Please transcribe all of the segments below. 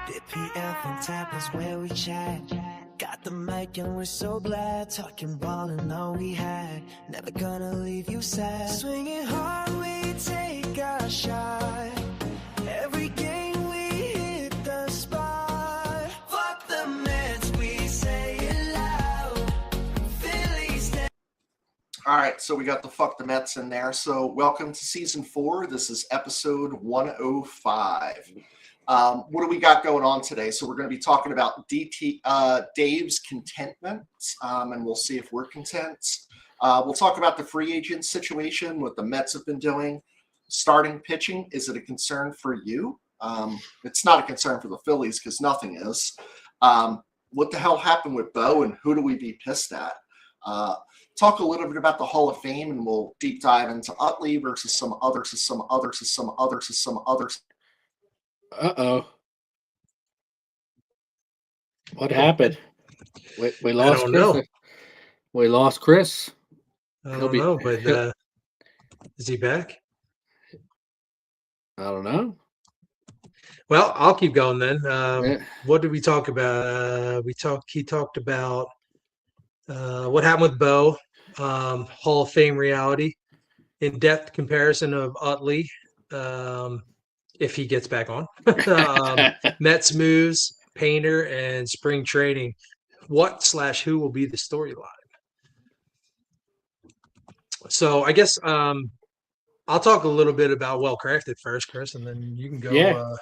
DPF on tap is where we chat. Got the mic and we're so glad. Talking ball and all we had. Never gonna leave you sad. Swinging hard, we take a shot. Every game we hit the spot. Fuck the Mets, we say it loud. Phillies. All right, so we got the Fuck the Mets in there. So welcome to season 4. This is episode 105. What do we got going on today? So we're going to be talking about Dave's contentment, and we'll see if we're content. We'll talk about the free agent situation, what the Mets have been doing. Starting pitching, is it a concern for you? It's not a concern for the Phillies because nothing is. What the hell happened with Bo, and who do we be pissed at? Talk a little bit about the Hall of Fame, and we'll deep dive into Utley versus some others. Uh-oh. What happened? We lost don't Chris. know. We lost Chris. I don't know, but is he back? I don't know. Well, I'll keep going then. Yeah. What did we talk about? He talked about what happened with Bo, Hall of Fame reality, in-depth comparison of Utley, if he gets back on, Mets moves, Painter, and spring training. What/who will be the storyline? So I guess I'll talk a little bit about Well Crafted first, Chris, and then you can go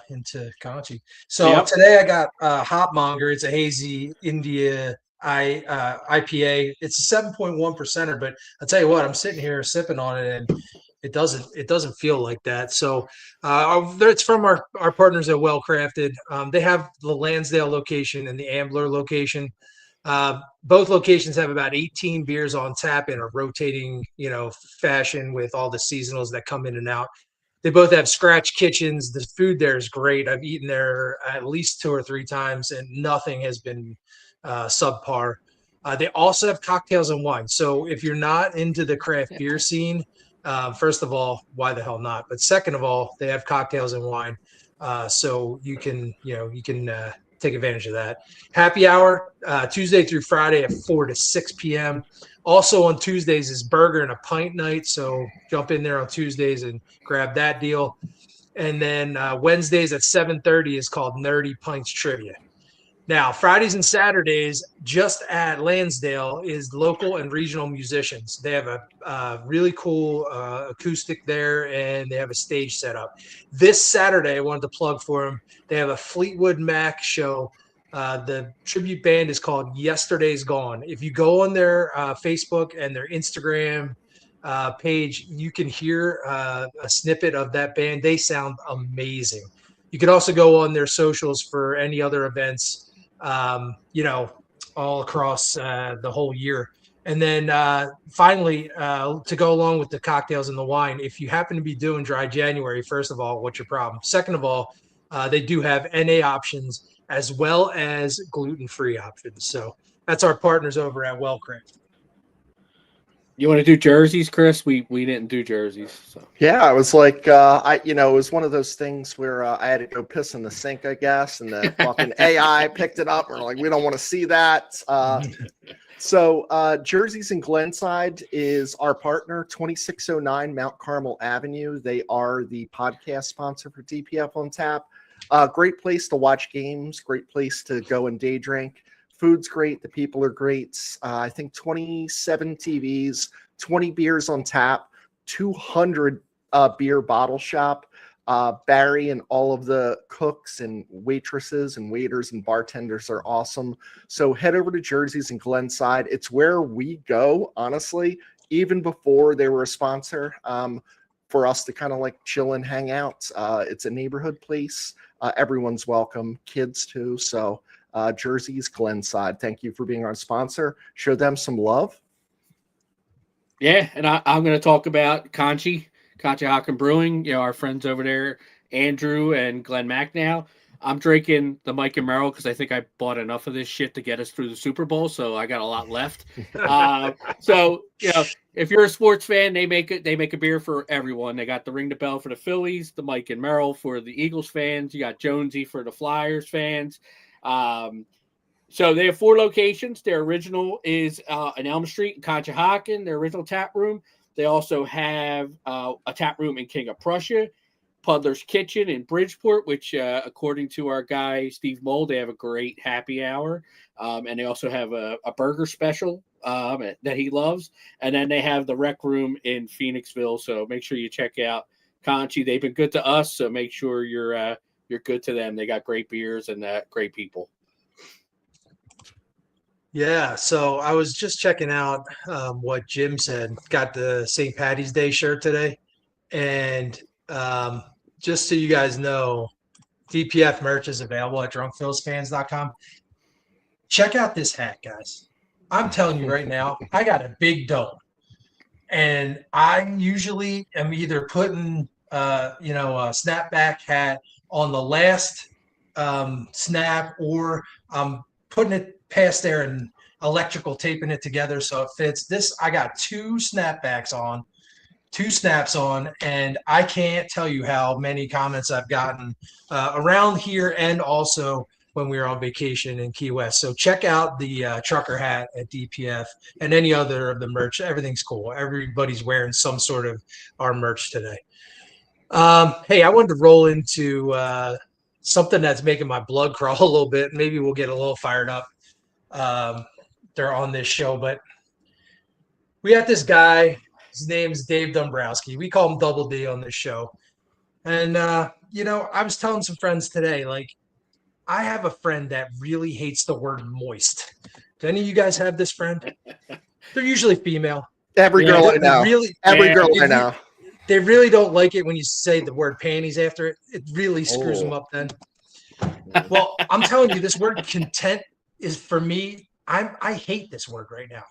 into Conchi. So today I got Hopmonger. It's a hazy India IPA. It's a 7.1%er, but I'll tell you what, I'm sitting here sipping on it, and it doesn't feel like that. So it's from our partners at Well Crafted. They have the Lansdale location and the Ambler location. Both locations have about 18 beers on tap in a rotating, fashion with all the seasonals that come in and out. They both have scratch kitchens. The food there is great. I've eaten there at least 2 or 3 times, and nothing has been subpar. They also have cocktails and wine. So if you're not into the craft beer scene, first of all, why the hell not? But second of all, they have cocktails and wine, so you can take advantage of that. Happy hour Tuesday through Friday at 4 to 6 p.m. Also on Tuesdays is burger and a pint night, so jump in there on Tuesdays and grab that deal. And then Wednesdays at 7:30 is called Nerdy Pints Trivia. Now, Fridays and Saturdays, just at Lansdale, is local and regional musicians. They have a really cool acoustic there, and they have a stage set up. This Saturday, I wanted to plug for them. They have a Fleetwood Mac show. The tribute band is called Yesterday's Gone. If you go on their Facebook and their Instagram page, you can hear a snippet of that band. They sound amazing. You can also go on their socials for any other events, all across the whole year. And then finally, to go along with the cocktails and the wine, if you happen to be doing dry January, first of all, what's your problem? Second of all, they do have NA options as well as gluten-free options. So that's our partners over at Well Crafted. You want to do jerseys, Chris? We didn't do jerseys. So. Yeah, I was like, it was one of those things where I had to go piss in the sink, I guess, and the fucking AI picked it up. And we're like, we don't want to see that. So Jerseys in Glenside is our partner, 2609 Mount Carmel Avenue. They are the podcast sponsor for DPF on Tap. Great place to watch games, great place to go and day drink. Food's great. The people are great. I think 27 TVs, 20 beers on tap, 200 beer bottle shop. Barry and all of the cooks and waitresses and waiters and bartenders are awesome. So head over to Jerseys in Glenside. It's where we go, honestly, even before they were a sponsor, for us to kind of like chill and hang out. It's a neighborhood place. Everyone's welcome, kids too. So Jerseys Glenside, thank you for being our sponsor. Show them some love. Yeah, and I'm going to talk about Conchi Hocken Brewing. Our friends over there, Andrew and Glenn Macnow. I'm drinking the Mike and Merrill because I think I bought enough of this shit to get us through the Super Bowl, so I got a lot left. So if you're a sports fan, they make a beer for everyone. They got the Ring the Bell for the Phillies, the Mike and Merrill for the Eagles fans. You got Jonesy for the Flyers fans. So they have 4 locations. Their original is on Elm Street in Conshohocken, their original tap room. They also have a tap room in King of Prussia, Puddler's Kitchen in Bridgeport, which according to our guy Steve Moll, they have a great happy hour. And they also have a burger special that he loves. And then they have the rec room in Phoenixville. So make sure you check out Conchi. They've been good to us, so make sure you're good to them. They got great beers and great people. Yeah, so I was just checking out what Jim said. Got the St. Patty's Day shirt today. And just so you guys know, DPF merch is available at drunkphilsfans.com. Check out this hat, guys. I'm telling you right now, I got a big dome. And I usually am either putting a snapback hat on the last snap, or I'm putting it past there and electrical taping it together so it fits. This, I got 2 snaps on, and I can't tell you how many comments I've gotten around here and also when we were on vacation in Key West. So check out the trucker hat at DPF and any other of the merch. Everything's cool. Everybody's wearing some sort of our merch today. Hey, I wanted to roll into something that's making my blood crawl a little bit. Maybe we'll get a little fired up. They're on this show, but we got this guy. His name's Dave Dombrowski. We call him Double D on this show. And, I was telling some friends today, like, I have a friend that really hates the word moist. Do any of you guys have this friend? They're usually female. Every girl I know. Every girl I know. They really don't like it when you say the word panties after it. It really screws them up then. Well, I'm telling you, this word content is, for me, I hate this word right now.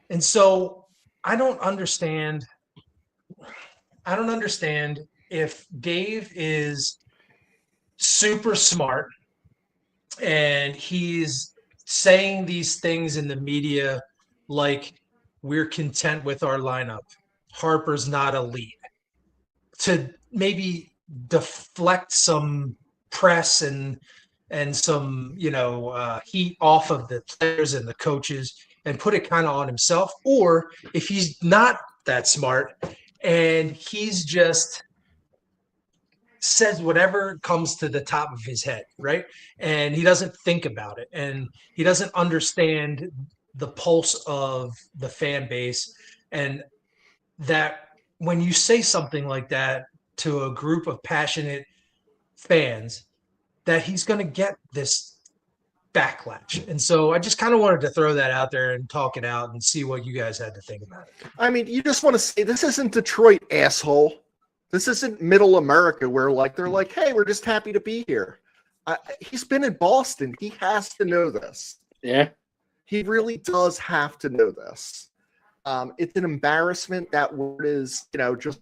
And so I don't understand if Dave is super smart and he's saying these things in the media like we're content with our lineup, Harper's not a lead, to maybe deflect some press and some heat off of the players and the coaches and put it kind of on himself. Or if he's not that smart and he's just says whatever comes to the top of his head, right? And he doesn't think about it, and he doesn't understand the pulse of the fan base. And that when you say something like that to a group of passionate fans, that he's going to get this backlash. And so I just kind of wanted to throw that out there and talk it out and see what you guys had to think about it. I mean, you just want to say, this isn't Detroit, asshole. This isn't middle America where they're like, hey, we're just happy to be here. He's been in Boston. He has to know this. Yeah. He really does have to know this. It's an embarrassment. That word is, just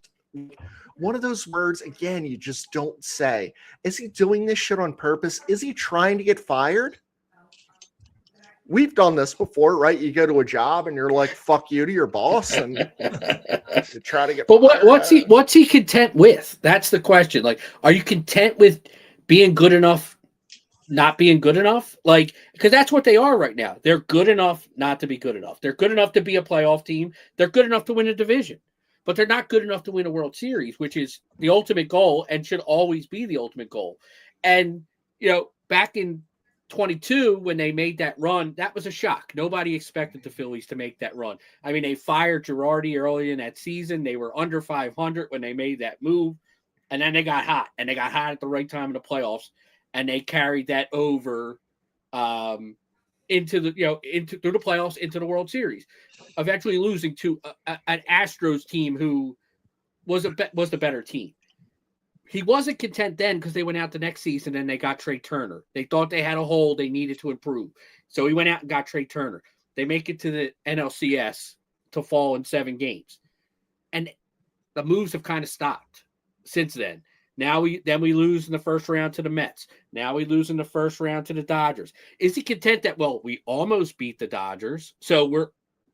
one of those words, again, you just don't say. Is he doing this shit on purpose? Is he trying to get fired? We've done this before, right? You go to a job and you're like, fuck you to your boss, and you try to get But what's he content with? That's the question. Like, are you content with being good enough, not being good enough? Like, because that's what they are right now. They're good enough not to be good enough. They're good enough to be a playoff team. They're good enough to win a division. But they're not good enough to win a World Series, which is the ultimate goal and should always be the ultimate goal. And, back in 22, when they made that run, that was a shock. Nobody expected the Phillies to make that run. I mean, they fired Girardi early in that season. They were under 500 when they made that move. And then they got hot. And they got hot at the right time in the playoffs. And they carried that over into the through the playoffs, into the World Series, eventually losing to an Astros team who was the better team. He wasn't content then because they went out the next season and they got Trey Turner. They thought they had a hole they needed to improve, so he went out and got Trey Turner. They make it to the NLCS to fall in 7 games, and the moves have kind of stopped since then. Now we lose in the first round to the Mets. Now we lose in the first round to the Dodgers. Is he content that, well, we almost beat the Dodgers, so we're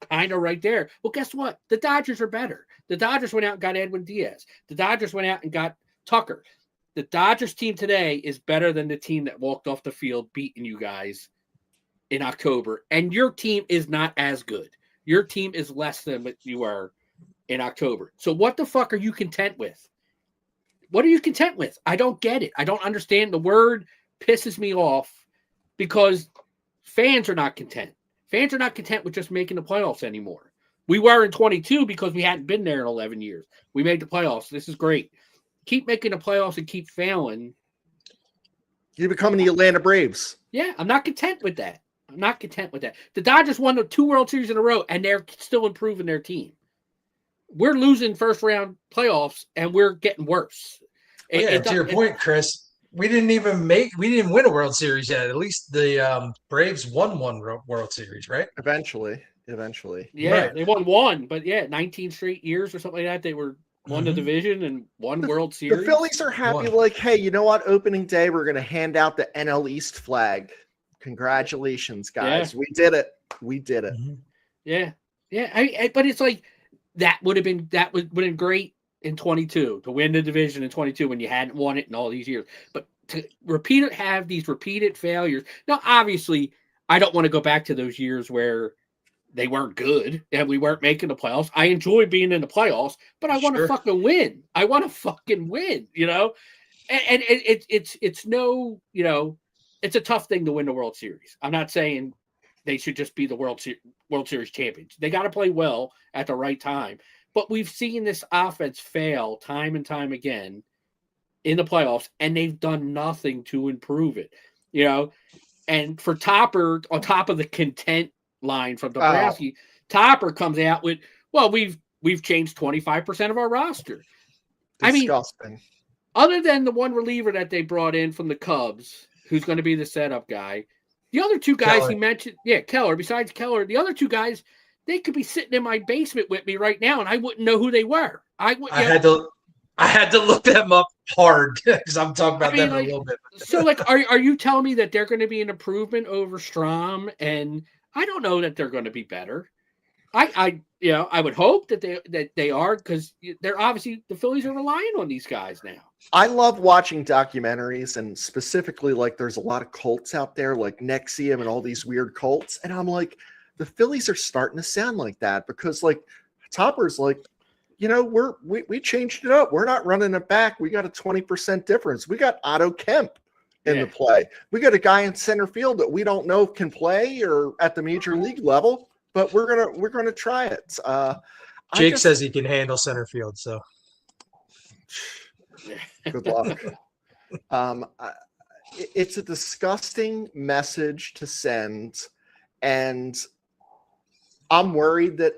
kind of right there? Well, guess what? The Dodgers are better. The Dodgers went out and got Edwin Diaz. The Dodgers went out and got Tucker. The Dodgers team today is better than the team that walked off the field beating you guys in October. And your team is not as good. Your team is less than what you are in October. So what the fuck are you content with? What are you content with? I don't get it. I don't understand. The word pisses me off because fans are not content. Fans are not content with just making the playoffs anymore. We were in 22 because we hadn't been there in 11 years. We made the playoffs. This is great. Keep making the playoffs and keep failing. You're becoming the Atlanta Braves. Yeah, I'm not content with that. I'm not content with that. The Dodgers won the 2 World Series in a row, and they're still improving their team. We're losing first round playoffs, and we're getting worse. To your point, Chris, we didn't win a World Series yet. At least the Braves won one World Series, right? Eventually. Yeah, right. They won one, but 19 straight years or something like that. They won the division and won World Series. The Phillies are happy, like, hey, you know what? Opening day, we're going to hand out the NL East flag. Congratulations, guys. Yeah. We did it. Mm-hmm. Yeah. But it's like that would have been great in 22 to win the division in 22 when you hadn't won it in all these years. But to have these repeated failures. Now, obviously, I don't want to go back to those years where they weren't good and we weren't making the playoffs. I enjoy being in the playoffs, but I want to fucking win. I want to fucking win, you know? And it's no, you know, it's a tough thing to win the World Series. I'm not saying they should just be the World Series champions. They got to play well at the right time. But we've seen this offense fail time and time again in the playoffs, and they've done nothing to improve it, you know? And for Topper, on top of the content line from Dombrowski, Topper comes out with, well, we've changed 25% of our roster. Disgusting. I mean, other than the one reliever that they brought in from the Cubs, who's going to be the setup guy, the other two guys he mentioned, Keller, besides Keller, the other two guys, they could be sitting in my basement with me right now, and I wouldn't know who they were. I had to look them up hard because I'm talking about them in a little bit. So, like, are you telling me that they're going to be an improvement over Strom? And I don't know that they're going to be better. I would hope that they are, because they're obviously, the Phillies are relying on these guys now. I love watching documentaries, and specifically, like, there's a lot of cults out there, like NXIVM and all these weird cults, and I'm like, the Phillies are starting to sound like that, because, like, Topper's like, you know, we changed it up. We're not running it back. We got a 20% difference. We got Otto Kemp in the play. We got a guy in center field that we don't know if can play or at the major league level, but we're gonna try it. Jake says he can handle center field, so good luck. It's a disgusting message to send, and I'm worried that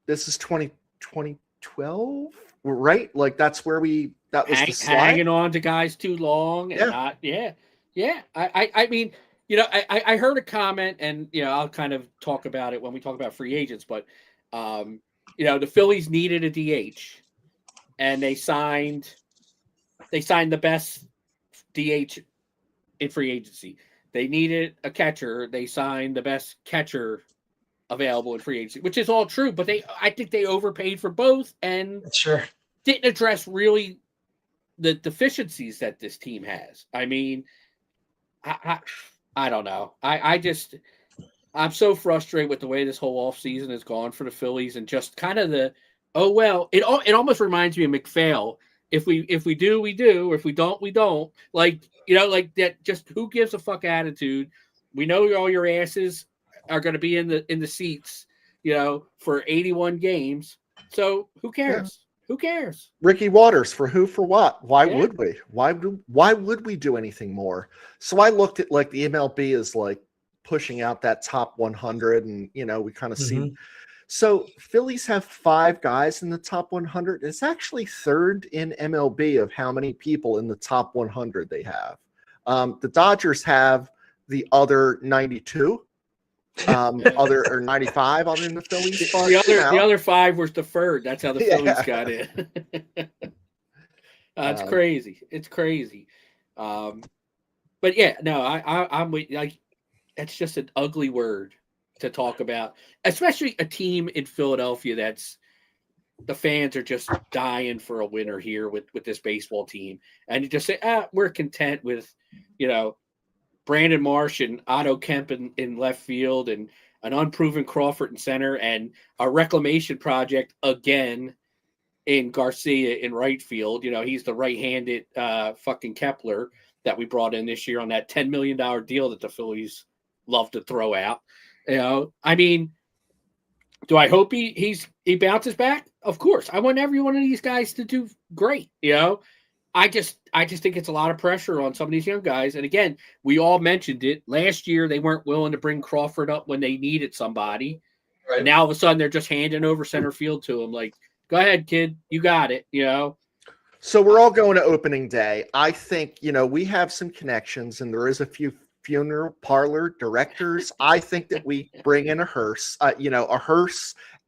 this is 2012, right? Like, that's where that was the slide. Hanging on to guys too long and I mean, you know, I heard a comment, and, you know, I'll kind of talk about it when we talk about free agents, but you know, the Phillies needed a DH, and they signed the best DH in free agency. They needed a catcher. They signed the best catcher available in free agency, which is all true, but I think they overpaid for both and didn't address really the deficiencies that this team has. I mean, I don't know. I'm so frustrated with the way this whole offseason has gone for the Phillies, and just kind of it almost reminds me of McPhail. If we do, we do. Or if we don't, we don't. Like, you know, like that, just who gives a fuck attitude. We know all your asses are going to be in the seats, you know, for 81 games. So who cares? Yeah. Who cares? Ricky Waters, for who, for what? Why would we? Why would we do anything more? So I looked at, like, the MLB is like pushing out that top 100, and, you know, we kind of see. So Phillies have 5 guys in the top 100. It's actually third in MLB of how many people in the top 100 they have. The Dodgers have the other 92. Or 95 other than the Phillies. The other 5 was deferred. That's how the Phillies got in. It's crazy. It's crazy. But yeah, no, I'm with, like, it's just an ugly word to talk about, especially a team in Philadelphia that's the fans are just dying for a winner here with this baseball team, and you just say, we're content with, Brandon Marsh and Otto Kemp in left field, and an unproven Crawford in center, and a reclamation project again in Garcia in right field. He's the right-handed fucking Kepler that we brought in this year on that $10 million deal that the Phillies love to throw out. I mean, do I hope he bounces back? Of course. I want every one of these guys to do great. I just think it's a lot of pressure on some of these young guys. And again, we all mentioned it last year. They weren't willing to bring Crawford up when they needed somebody. Right. And now all of a sudden they're just handing over center field to him. Like, go ahead, kid. You got it. So we're all going to opening day. I think, we have some connections, and there is a few funeral parlor directors. I think that we bring in a hearse,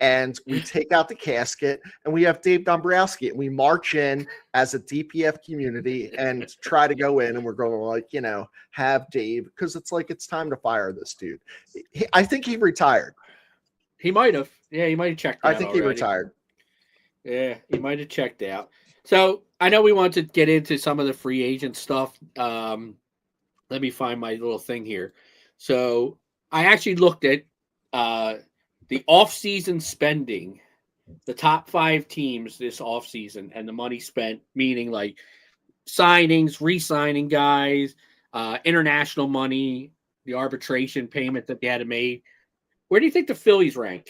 and we take out the casket, and we have Dave Dombrowski, and we march in as a DPF community and try to go in, and we're going to have Dave, because it's time to fire this dude. I think he retired. He might have. Yeah, he might have checked out. I think he retired. Yeah, he might have checked out. So I know we want to get into some of the free agent stuff. Let me find my little thing here. So I actually looked at the off-season spending, the top 5 teams this off-season, and the money spent, meaning like signings, re-signing guys, international money, the arbitration payment that they had to make. Where do you think the Phillies rank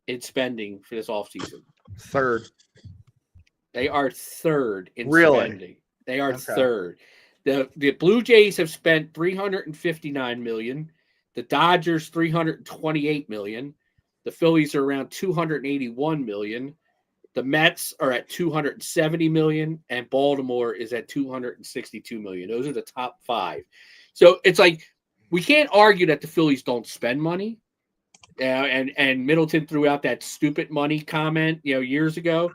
in spending for this off-season? Third. They are third in really? Spending. They are third. The Blue Jays have spent $359 million. The Dodgers $328 million. The Phillies are around $281 million. The Mets are at $270 million, and Baltimore is at $262 million. Those are the top 5. So it's like we can't argue that the Phillies don't spend money. And Middleton threw out that stupid money comment, years ago.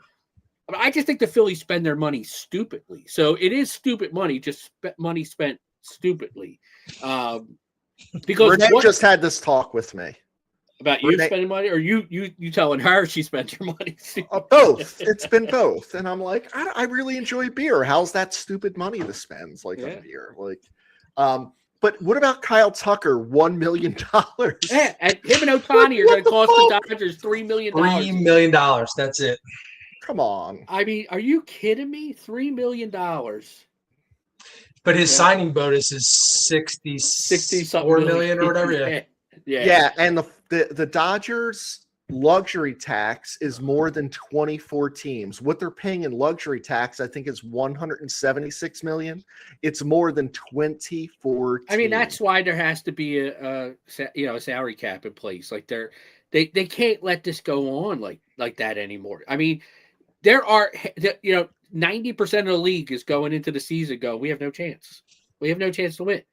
But I just think the Phillies spend their money stupidly. So it is stupid money, just money spent stupidly. Because Renee just had this talk with me about you spending money, or you telling her she spent your money. Both. It's been both, and I'm like, I really enjoy beer. How's that stupid money to spend on beer? But what about Kyle Tucker? $1 million. Yeah, and him and Ohtani are going to cost the Dodgers $3 million. $3 million. That's it. Come on. I mean, are you kidding me? $3 million. But his signing bonus is 64 million or whatever. Yeah, and the Dodgers luxury tax is more than 24 teams. What they're paying in luxury tax, I think, is 176 million. It's more than 24 teams. I mean, that's why there has to be a salary cap in place. Like they can't let this go on like that anymore. I mean, there are 90% of the league is going into the season we have no chance. We have no chance to win.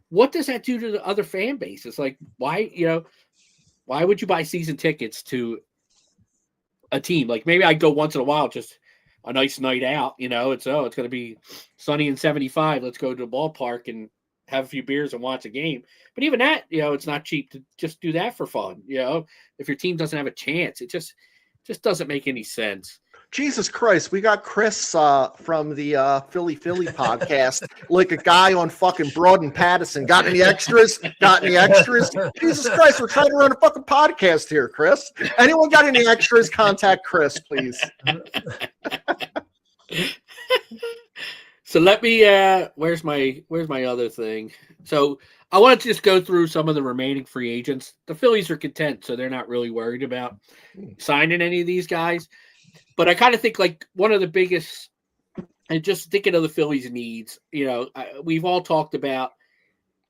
What does that do to the other fan bases? Like, why would you buy season tickets to a team? Like, maybe I'd go once in a while, just a nice night out. It's going to be sunny and 75. Let's go to the ballpark and have a few beers and watch a game. But even that, it's not cheap to just do that for fun. If your team doesn't have a chance, it just doesn't make any sense. Jesus Christ, we got Chris from the Philly podcast, like a guy on fucking Broad and Pattison. Got any extras? Jesus Christ, we're trying to run a fucking podcast here, Chris. Anyone got any extras? Contact Chris, please. So let me where's my other thing? So I want to just go through some of the remaining free agents. The Phillies are content, so they're not really worried about signing any of these guys. But I kind of think like one of the biggest, and just thinking of the Phillies' needs, we've all talked about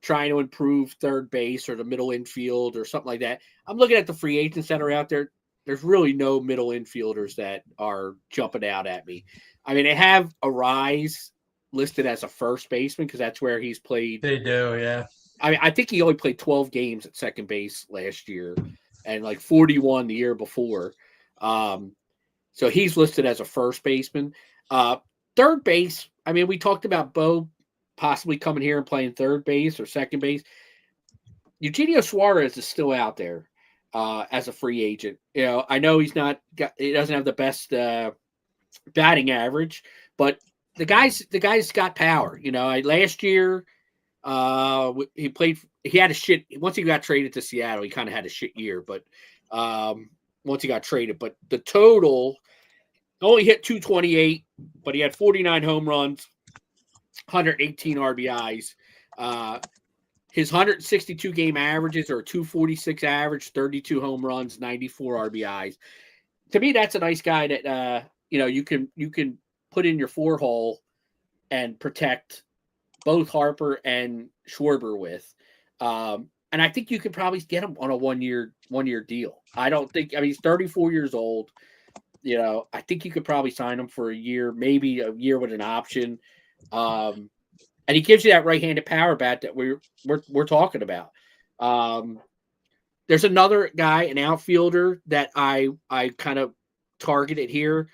trying to improve third base or the middle infield or something like that. I'm looking at the free agents that are out there. There's really no middle infielders that are jumping out at me. I mean, they have Arise listed as a first baseman because that's where he's played. They do, yeah. I mean, I think he only played 12 games at second base last year and like 41 the year before. So he's listed as a first baseman. Third base, I mean, we talked about Bo possibly coming here and playing third base or second base. Eugenio Suarez is still out there as a free agent. You know, I know he doesn't have the best batting average, but the guy's got power. You know, last year he had a shit. Once he got traded to Seattle, he kind of had a shit year, but once he got traded, but the total only hit 228, but he had 49 home runs, 118 RBIs. His 162 game averages are 246 average, 32 home runs, 94 RBIs. To me, that's a nice guy that you can put in your 4-hole and protect both Harper and Schwarber with. And I think you could probably get him on a one-year deal. He's 34 years old. You know, I think you could probably sign him for a year, maybe a year with an option. And he gives you that right-handed power bat that we're talking about. There's another guy, an outfielder that I kind of targeted here.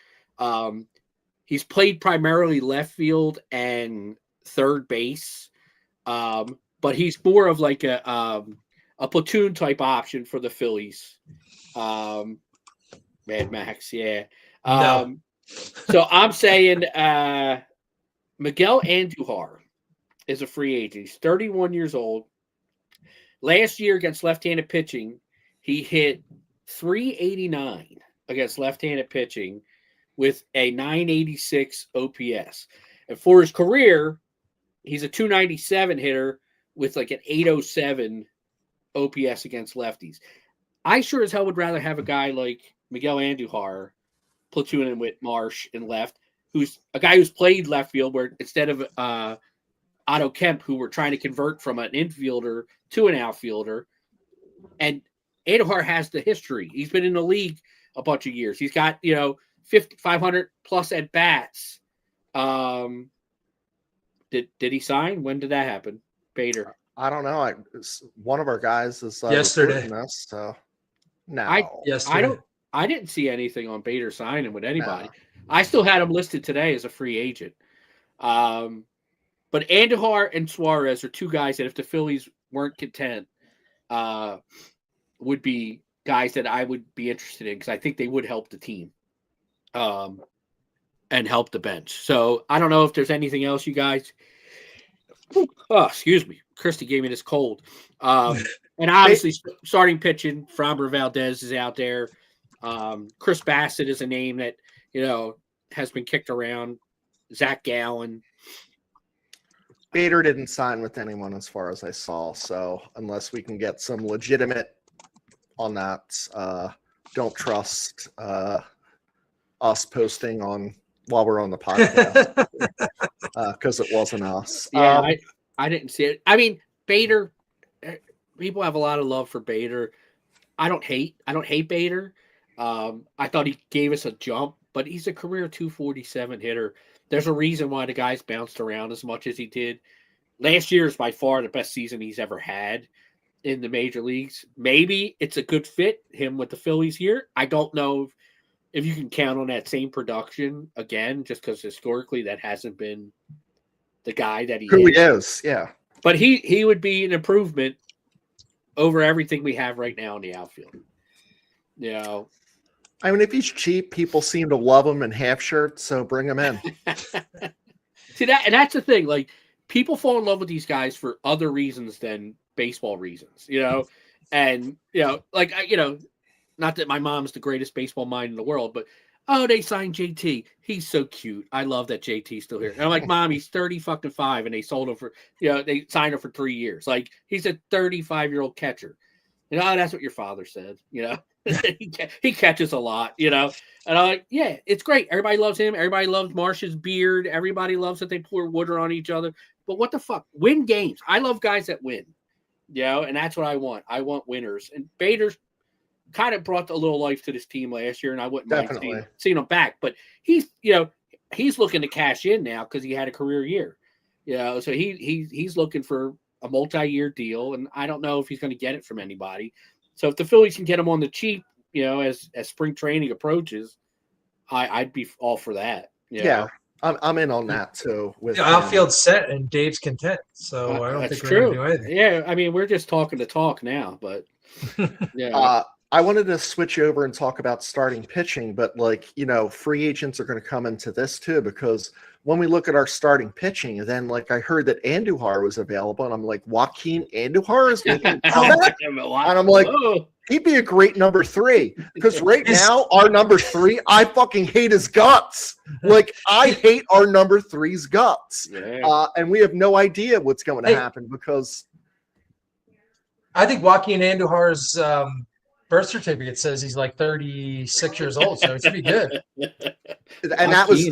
He's played primarily left field and third base, but he's more of like a platoon type option for the Phillies. Mad Max, yeah. No. So I'm saying Miguel Andujar is a free agent. He's 31 years old. Last year against left-handed pitching, he hit 389 against left-handed pitching with a 986 OPS. And for his career, he's a 297 hitter with like an 807 OPS against lefties. I sure as hell would rather have a guy like Miguel Andujar platooning with Marsh in left, who's a guy who's played left field, where instead of Otto Kemp, who we're trying to convert from an infielder to an outfielder. And Andujar has the history. He's been in the league a bunch of years. He's got, 500 plus at bats. Did he sign? When did that happen? Bader. I don't know. One of our guys is yesterday. Us, so no. I didn't see anything on Bader signing with anybody. No. I still had him listed today as a free agent. But Andujar and Suarez are two guys that if the Phillies weren't content, would be guys that I would be interested in because I think they would help the team and help the bench. So I don't know if there's anything else you guys. Oh, excuse me. Christy gave me this cold. And obviously starting pitching, Framber Valdez is out there. Chris Bassett is a name that, has been kicked around. Zach Gallen. Bader didn't sign with anyone as far as I saw. So unless we can get some legitimate on that, don't trust us posting on while we're on the podcast because it wasn't us. Yeah, I didn't see it. I mean, Bader, people have a lot of love for Bader. I don't hate Bader. I thought he gave us a jump, but he's a career 247 hitter. There's a reason why the guy's bounced around as much as he did. Last year is by far the best season he's ever had in the major leagues. Maybe it's a good fit, him with the Phillies here. I don't know if you can count on that same production again, just because historically that hasn't been the guy that he is. Yeah. But he would be an improvement over everything we have right now in the outfield. I mean, if he's cheap, people seem to love him in half shirts, so bring him in. See that, and that's the thing. Like, people fall in love with these guys for other reasons than baseball reasons, and not that my mom's the greatest baseball mind in the world, but they signed JT. He's so cute. I love that JT's still here. And I'm like, Mom, he's 35, and they sold him for, they signed him for 3 years. Like, he's a 35-year-old catcher. That's what your father said. He catches a lot, and I'm like, yeah, it's great. Everybody loves him. Everybody loves Marsh's beard. Everybody loves that they pour water on each other. But what the fuck? Win games. I love guys that win, and that's what I want. I want winners. And Bader's kind of brought a little life to this team last year, and I wouldn't mind seeing him back. But he's looking to cash in now because he had a career year, so he's looking for a multi-year deal, and I don't know if he's going to get it from anybody. So if the Phillies can get him on the cheap, as spring training approaches, I'd be all for that. Yeah, I'm in on that too. With outfield's set and Dave's content, so I don't think we're going to do anything. Yeah, I mean, we're just talking to talk now, but yeah. I wanted to switch over and talk about starting pitching, but free agents are going to come into this too, because when we look at our starting pitching, and then I heard that Andujar was available, and I'm like, Joaquin Andujar is making a comeback? And I'm like, he'd be a great number 3, because right now our number 3, I fucking hate his guts. I hate our number 3's guts, and we have no idea what's going to happen because I think Joaquin Andujar's birth certificate says he's 36 years old, so it should be good. And that was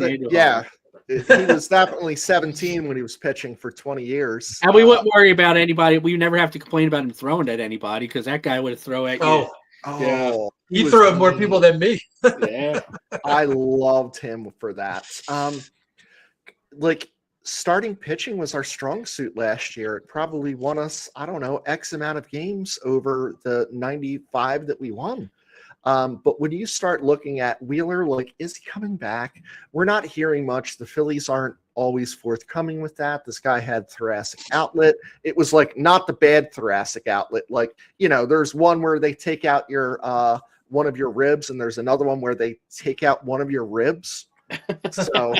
he was definitely 17 when he was pitching for 20 years. And we wouldn't worry about anybody. We never have to complain about him throwing at anybody, because that guy would throw at you. Yeah. He threw at more people than me. Yeah. I loved him for that. Starting pitching was our strong suit last year. It probably won us, I don't know, X amount of games over the 95 that we won. But when you start looking at Wheeler, is he coming back? We're not hearing much. The Phillies aren't always forthcoming with that. This guy had thoracic outlet. It was not the bad thoracic outlet. There's one where they take out your one of your ribs, and there's another one where they take out one of your ribs. So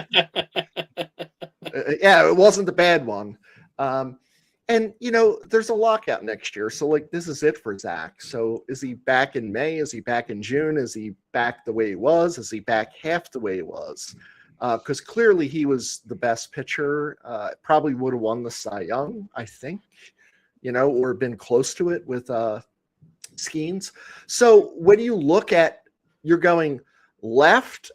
it wasn't the bad one. And there's a lockout next year. So this is it for Zach. So is he back in May? Is he back in June? Is he back the way he was? Is he back half the way he was? Because clearly he was the best pitcher. Probably would have won the Cy Young, I think, or been close to it with Skeens. So when you look at, you're going left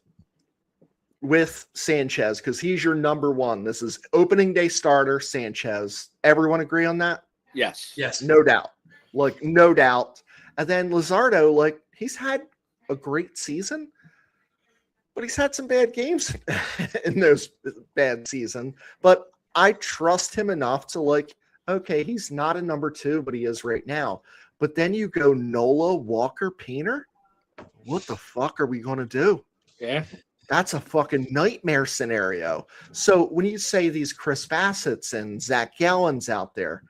with Sanchez, because he's your number 1. This is opening day starter, Sanchez. Everyone agree on that? Yes. No doubt. No doubt. And then Luzardo, he's had a great season, but he's had some bad games in those bad season. But I trust him enough to okay, he's not a number 2, but he is right now. But then you go Nola, Walker, Painter. What the fuck are we going to do? Yeah. That's a fucking nightmare scenario. So when you say these Chris Bassett's and Zach Gallen's out there,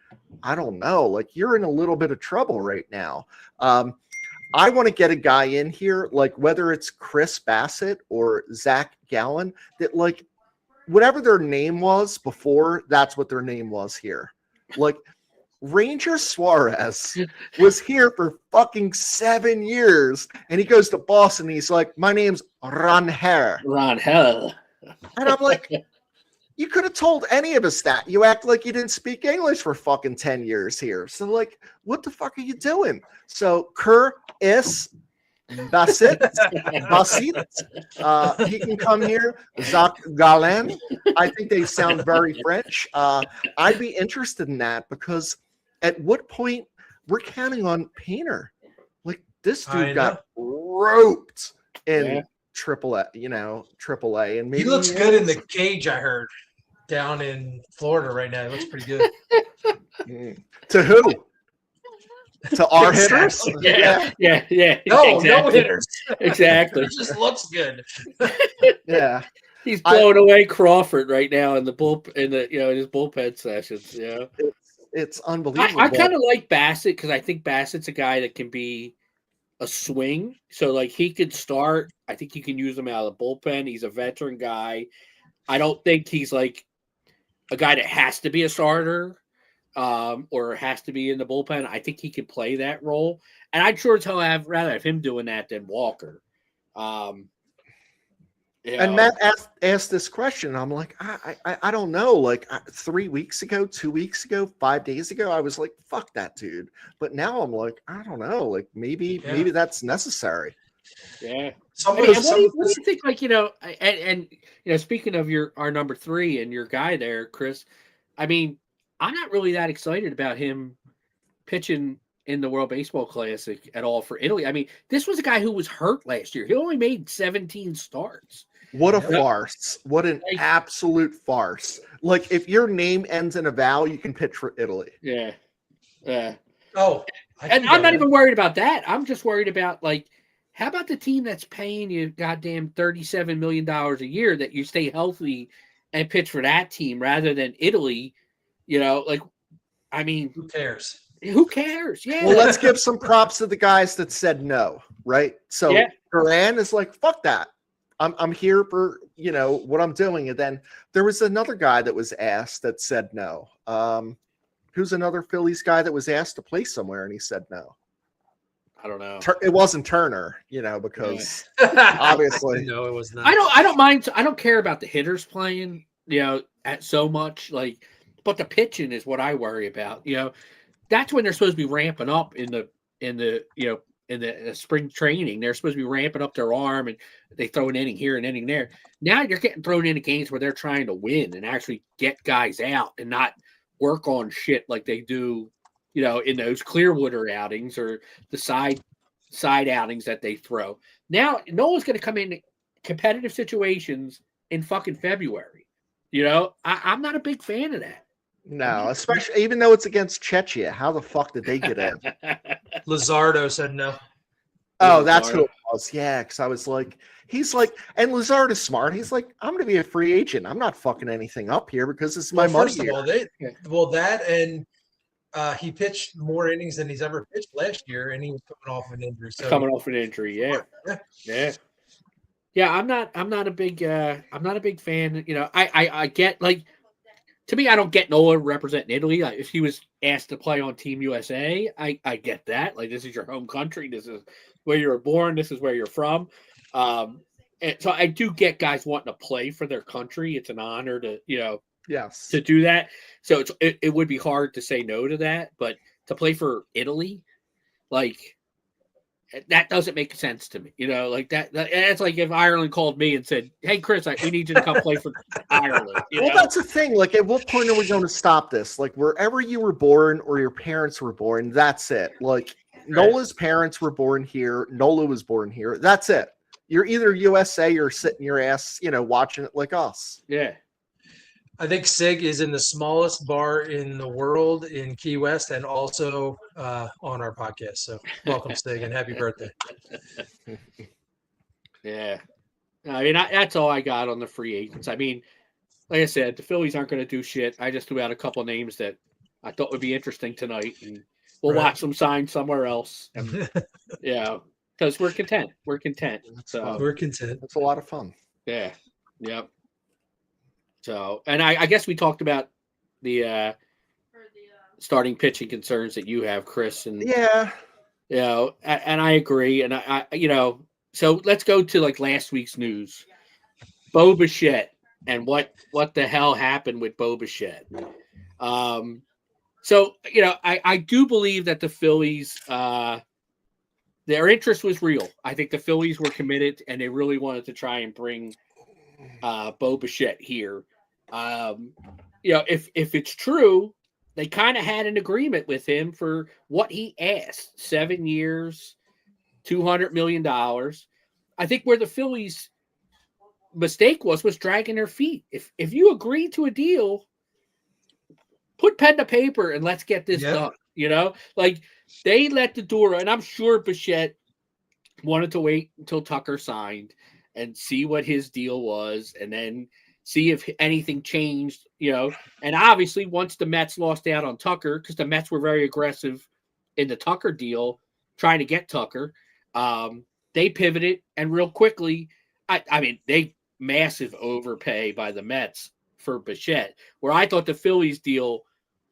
I don't know. You're in a little bit of trouble right now. I want to get a guy in here, whether it's Chris Bassett or Zach Gallen, that whatever their name was before, that's what their name was here. Ranger Suarez was here for fucking 7 years, and he goes to Boston. And he's like, my name's Rangel. And I'm like, you could have told any of us that. You act like you didn't speak English for fucking 10 years here. So what the fuck are you doing? So Chris Bassett, he can come here. Zach Gallen. I think they sound very French. I'd be interested in that, because at what point we're counting on Painter? This dude got roped in AAA, and maybe he looks good in the cage. I heard down in Florida right now. He looks pretty good. To who? To our hitters? Yeah. No hitters. Exactly. He just looks good. Yeah. He's blowing away Crawford right now in the in his bullpen sessions. Yeah. It's unbelievable. I kind of like Bassett, because I think Bassett's a guy that can be a swing. So he could start. I think you can use him out of the bullpen. He's a veteran guy. I don't think he's a guy that has to be a starter or has to be in the bullpen. I think he can play that role. And I'd sure as hell rather have him doing that than Walker. And Matt asked this question. I'm like, I don't know. 3 weeks ago, 2 weeks ago, 5 days ago, I was like, fuck that dude. But now I'm like, I don't know. Maybe that's necessary. Yeah. What do you think? Speaking of our number 3 and your guy there, Chris. I mean, I'm not really that excited about him pitching in the World Baseball Classic at all for Italy. I mean, this was a guy who was hurt last year. He only made 17 starts. What a farce. What an absolute farce. If your name ends in a vowel, you can pitch for Italy. Yeah. Yeah. Oh. And I'm not even worried about that. I'm just worried about How about the team that's paying you goddamn $37 million a year that you stay healthy and pitch for that team rather than Italy? You know, like, I mean, who cares? Who cares? Yeah. Well, let's give some props to the guys that said no, right? So Yeah. Duran is like, fuck that. I'm here for, you know, what I'm doing. And then there was another guy that was asked that said no. Who's another Phillies guy that was asked to play somewhere and he said no? I don't know. It wasn't Turner, you know, because obviously. No, it was not. I don't mind. I don't care about the hitters playing, you know, at so much. Like, but the pitching is what I worry about. You know, that's when they're supposed to be ramping up in the you know, in the spring training. They're supposed to be ramping up their arm, and they throw an inning here and inning there. Now you're getting thrown into games where they're trying to win and actually get guys out and not work on shit like they do, you know, in those Clearwater outings or the side outings that they throw. Now, no one's going to come in competitive situations in fucking February. You know, I'm not a big fan of that. No, especially even though it's against Czechia. How the fuck did they get in? Luzardo said no. Oh, that's who it was. Yeah, because I was like, he's like, and Lazard is smart. He's like, I'm going to be a free agent. I'm not fucking anything up here because this is my money. First of all, that and he pitched more innings than he's ever pitched last year, and he was coming off an injury. So Yeah. I'm not a big fan. You know, I get, like, to me, I don't get Nola representing Italy. Like, if he was asked to play on Team USA, I get that. Like, this is your home country. This is where you were born. This is where you're from. And so I do get guys wanting to play for their country. It's an honor to, you know, to do that. So it would be hard to say no to that. But to play for Italy, like, that doesn't make sense to me. You know, like that's like if Ireland called me and said, "Hey, Chris, we need you to come play for Ireland." Well, that's the thing. Like, at what point are we going to stop this? Like, wherever you were born or your parents were born, that's it. Like, Nola's parents were born here. Nola was born here. That's it. You're either USA or sitting your ass, you know, watching it like us. Yeah. I think Sig is in the smallest bar in the world in Key West and also on our podcast. So welcome, Sig, and happy birthday. Yeah. I mean, that's all I got on the free agents. I mean, like I said, the Phillies aren't going to do shit. I just threw out a couple names that I thought would be interesting tonight, and we'll watch them sign somewhere else. And, yeah, because we're content. We're content. So we're content. It's a lot of fun. Yeah. Yep. So, and I guess we talked about the starting pitching concerns that you have, Chris, and you know, and I agree, and I you know, so let's go to like last week's news, Bo Bichette, and what the hell happened with Bo Bichette. So you know, I do believe that the Phillies, their interest was real. I think the Phillies were committed, and they really wanted to try and bring Bo Bichette here. You know, if it's true, they kind of had an agreement with him for what he asked, 7 years, $200 million. I think where the Phillies' mistake was dragging their feet. If you agree to a deal, put pen to paper and let's get this done. You know, like they let the door, and I'm sure Bichette wanted to wait until Tucker signed and see what his deal was, and then see if anything changed, you know. And obviously, once the Mets lost out on Tucker, because the Mets were very aggressive in the Tucker deal, trying to get Tucker, they pivoted, and real quickly, I mean, they massive overpay by the Mets for Bichette, where I thought the Phillies deal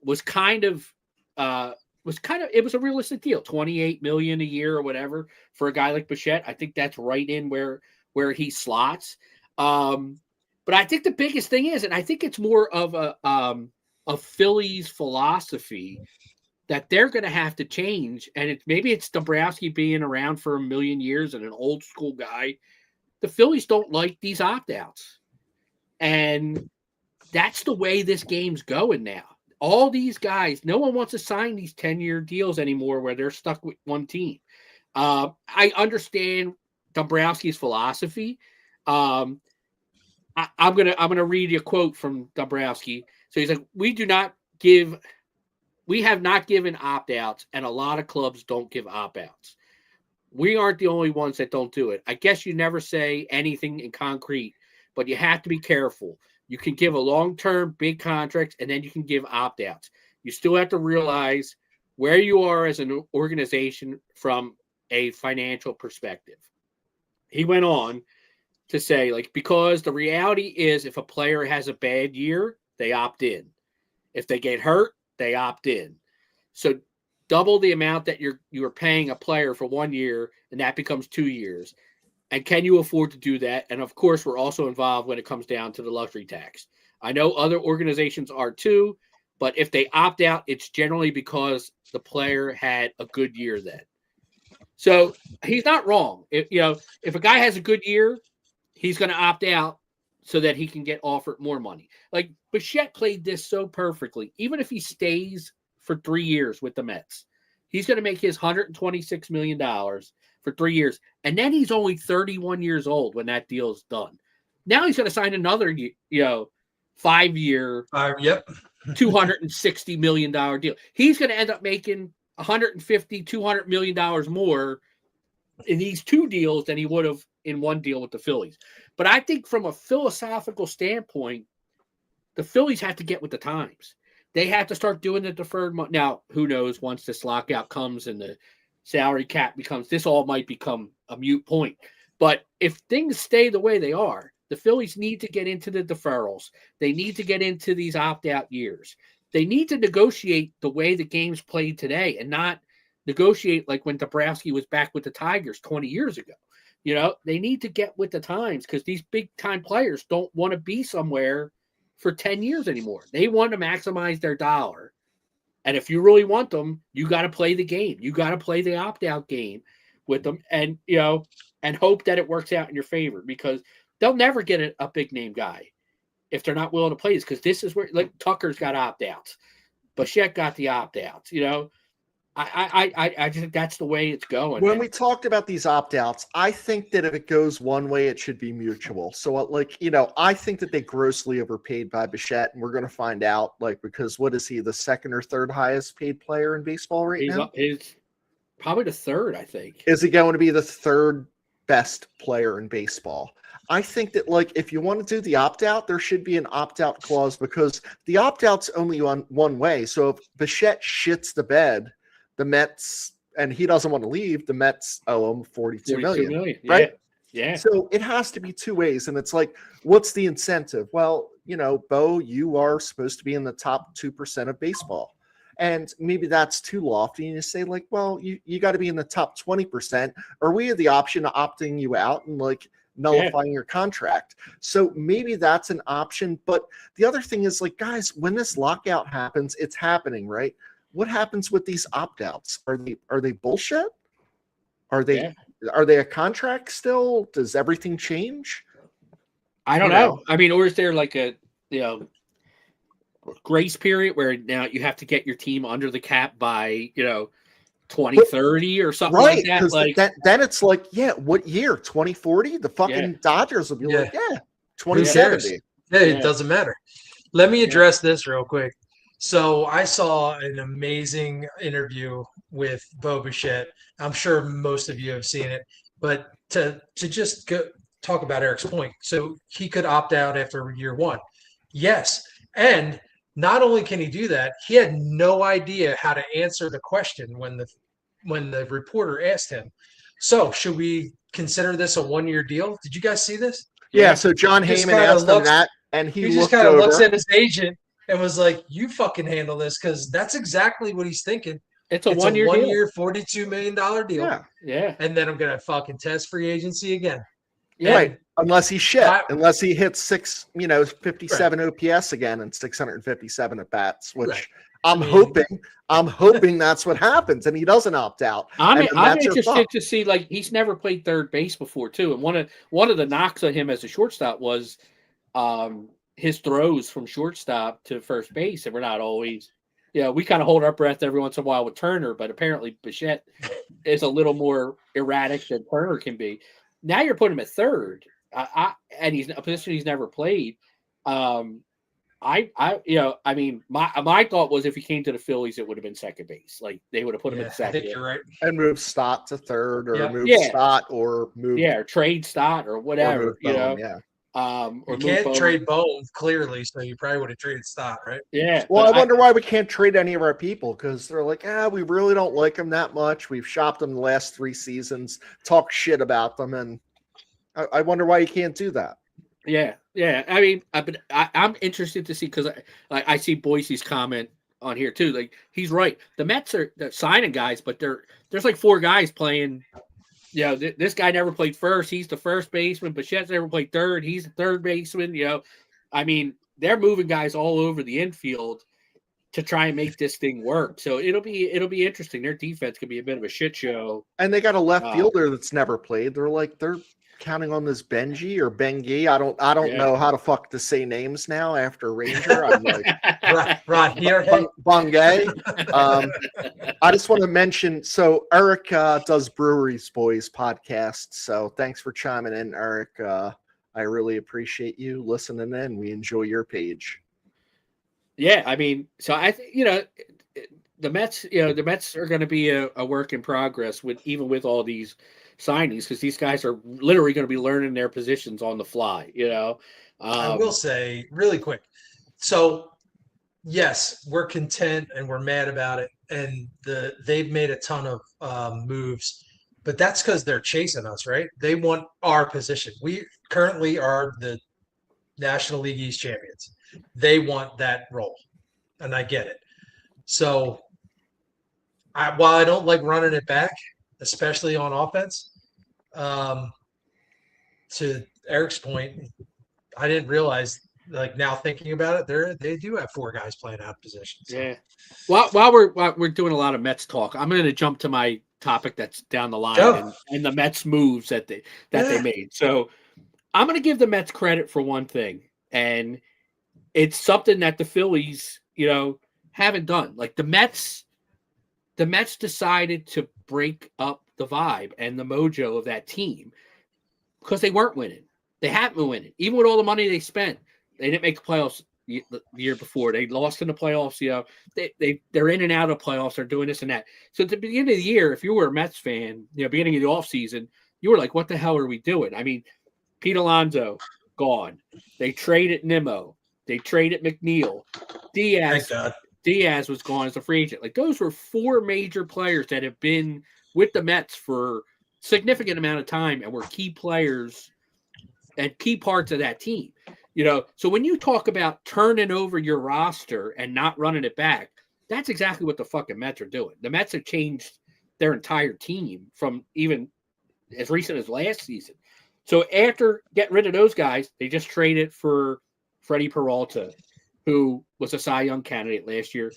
was kind of it was a realistic deal, $28 million a year or whatever for a guy like Bichette. I think that's right in where he slots. But I think the biggest thing is, and I think it's more of a Phillies philosophy that they're going to have to change. And maybe it's Dombrowski being around for a million years and an old school guy. The Phillies don't like these opt-outs. And that's the way this game's going now. All these guys, no one wants to sign these 10-year deals anymore where they're stuck with one team. I understand Dombrowski's philosophy. I'm gonna read you a quote from Dombrowski. So he's like, we have not given opt-outs, and a lot of clubs don't give opt-outs. We aren't the only ones that don't do it. I guess you never say anything in concrete, but you have to be careful. You can give a long-term big contract, and then you can give opt-outs. You still have to realize where you are as an organization from a financial perspective. He went on to say, like, because the reality is if a player has a bad year, they opt in. If they get hurt, they opt in. So double the amount that you're paying a player for 1 year, and that becomes 2 years. And can you afford to do that? And of course, we're also involved when it comes down to the luxury tax. I know other organizations are too, but if they opt out, it's generally because the player had a good year then. So he's not wrong. If a guy has a good year, he's going to opt out so that he can get offered more money. Like Bichette played this so perfectly. Even if he stays for 3 years with the Mets, he's going to make his $126 million for 3 years. And then he's only 31 years old when that deal is done. Now he's going to sign another, 5-year, $260 million deal. He's going to end up making $150, $200 million more in these two deals than he would have in one deal with the Phillies. But I think from a philosophical standpoint, the Phillies have to get with the times. They have to start doing the deferred money. Now, who knows, once this lockout comes and the salary cap this all might become a moot point. But if things stay the way they are, the Phillies need to get into the deferrals. They need to get into these opt-out years. They need to negotiate the way the game's played today and not negotiate like when Dabrowski was back with the Tigers 20 years ago. They need to get with the times because these big-time players don't want to be somewhere for 10 years anymore. They want to maximize their dollar. And if you really want them, you got to play the game. You got to play the opt-out game with them and hope that it works out in your favor because they'll never get a big-name guy if they're not willing to play this because this is where, like, Tucker's got opt-outs. Bichette got the opt-outs, I just think that's the way it's going. When we talked about these opt-outs, I think that if it goes one way, it should be mutual. So, I think that they grossly overpaid by Bichette, and we're going to find out, because what is he, the second or third highest paid player in baseball now? He's probably the third, I think. Is he going to be the third best player in baseball? I think that, if you want to do the opt-out, there should be an opt-out clause because the opt-out's only on one way. So if Bichette shits the bed, the Mets, and he doesn't want to leave, the Mets owe him $42 million. Right? Yeah. So it has to be two ways. And it's what's the incentive? Well, Bo, you are supposed to be in the top 2% of baseball. And maybe that's too lofty. And you say, well, you got to be in the top 20%, or we have the option of opting you out and nullifying your contract. So maybe that's an option. But the other thing is, guys, when this lockout happens, it's happening, right? What happens with these opt-outs? Are they bullshit? Are they a contract still? Does everything change? I don't know. I mean, or is there a grace period where now you have to get your team under the cap by 2030 or something like that? Then it's what year? 2040? The fucking Dodgers will be 2070. It doesn't matter. Let me address this real quick. So I saw an amazing interview with Bo Bichette. I'm sure most of you have seen it, but to just talk about Eric's point. So he could opt out after year one. Yes. And not only can he do that, he had no idea how to answer the question when the reporter asked him. So should we consider this a 1-year deal? Did you guys see this? Yeah. So John Heyman asked him that, and he just kind of looks at his agent and was like, you fucking handle this, because that's exactly what he's thinking. It's a 1 year $42 million deal. Yeah. And then I'm going to fucking test free agency again. Yeah. Right. Unless he unless he hits 57 OPS again and 657 at bats, which I'm hoping that's what happens, and he doesn't opt out. I'm interested to see, he's never played third base before too. And one of the knocks on him as a shortstop was his throws from shortstop to first base, and we're not always, we kind of hold our breath every once in a while with Turner, but apparently Bichette is a little more erratic than Turner can be. Now you're putting him at third, and he's a position he's never played. I mean, my thought was if he came to the Phillies, it would have been second base. Like they would have put him at I second. think you're right. And move Stott to third, or move Yeah. Stott, or move or trade Stott or whatever. or move Bohm, Or you can't trade Bohm clearly, so you probably would have traded Stott, right? Yeah. Well, I wonder why we can't trade any of our people, because they're like, we really don't like him that much. We've shopped them the last 3 seasons, talk shit about them, and I wonder why you can't do that. Yeah. I mean, I'm interested to see, because I see Boise's comment on here too. Like he's right. The Mets are signing guys, but there's like 4 guys playing. This guy never played first. He's the first baseman. Bichette's never played third. He's the third baseman. I mean, they're moving guys all over the infield to try and make this thing work. So it'll be interesting. Their defense could be a bit of a shit show. And they got a left fielder that's never played. They're counting on this Benji or Bengi. I don't know how to fuck to say names now after Ranger. I'm like right here. Bungay. I just want to mention, so Eric does Breweries Boys podcast. So thanks for chiming in, Eric. I really appreciate you listening in. We enjoy your page. Yeah, I mean, so I think the Mets are going to be a work in progress even with all these signings, because these guys are literally going to be learning their positions on the fly. I will say really quick. So yes, we're content and we're mad about it, and they've made a ton of moves, but that's because they're chasing us, right? They want our position. We currently are the National League East champions. They want that role, and I get it. So while I don't like running it back, especially on offense, to Eric's point, I didn't realize, like now thinking about it, they do have 4 guys playing out of position. So. Yeah. While we're doing a lot of Mets talk, I'm going to jump to my topic that's down the line and the Mets moves that they made. So I'm going to give the Mets credit for one thing, and it's something that the Phillies, haven't done. Like the Mets decided to break up the vibe and the mojo of that team because they weren't winning. They haven't been winning. Even with all the money they spent, they didn't make the playoffs the year before. They lost in the playoffs. They're in and out of playoffs. They're doing this and that. So at the beginning of the year, if you were a Mets fan, beginning of the offseason, you were like, what the hell are we doing? I mean, Pete Alonso, gone. They traded Nimmo. They traded McNeil. Diaz was gone as a free agent. Like those were 4 major players that have been with the Mets for significant amount of time and were key players and key parts of that team. So when you talk about turning over your roster and not running it back, that's exactly what the fucking Mets are doing. The Mets have changed their entire team from even as recent as last season. So after getting rid of those guys, they just traded for Freddie Peralta, who was a Cy Young candidate last year,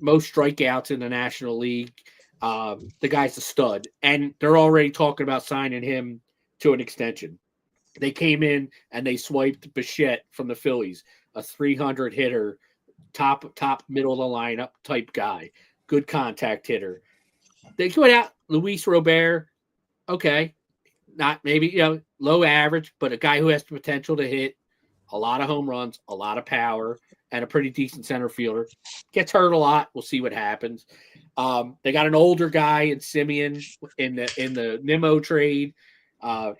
most strikeouts in the National League. The guy's a stud, and they're already talking about signing him to an extension. They came in and they swiped Bichette from the Phillies, a 300 hitter, top middle of the lineup type guy, good contact hitter. They went out Luis Robert, okay, not maybe low average, but a guy who has the potential to hit a lot of home runs, a lot of power, and a pretty decent center fielder. Gets hurt a lot. We'll see what happens. They got an older guy in Simeon in the Nimmo trade.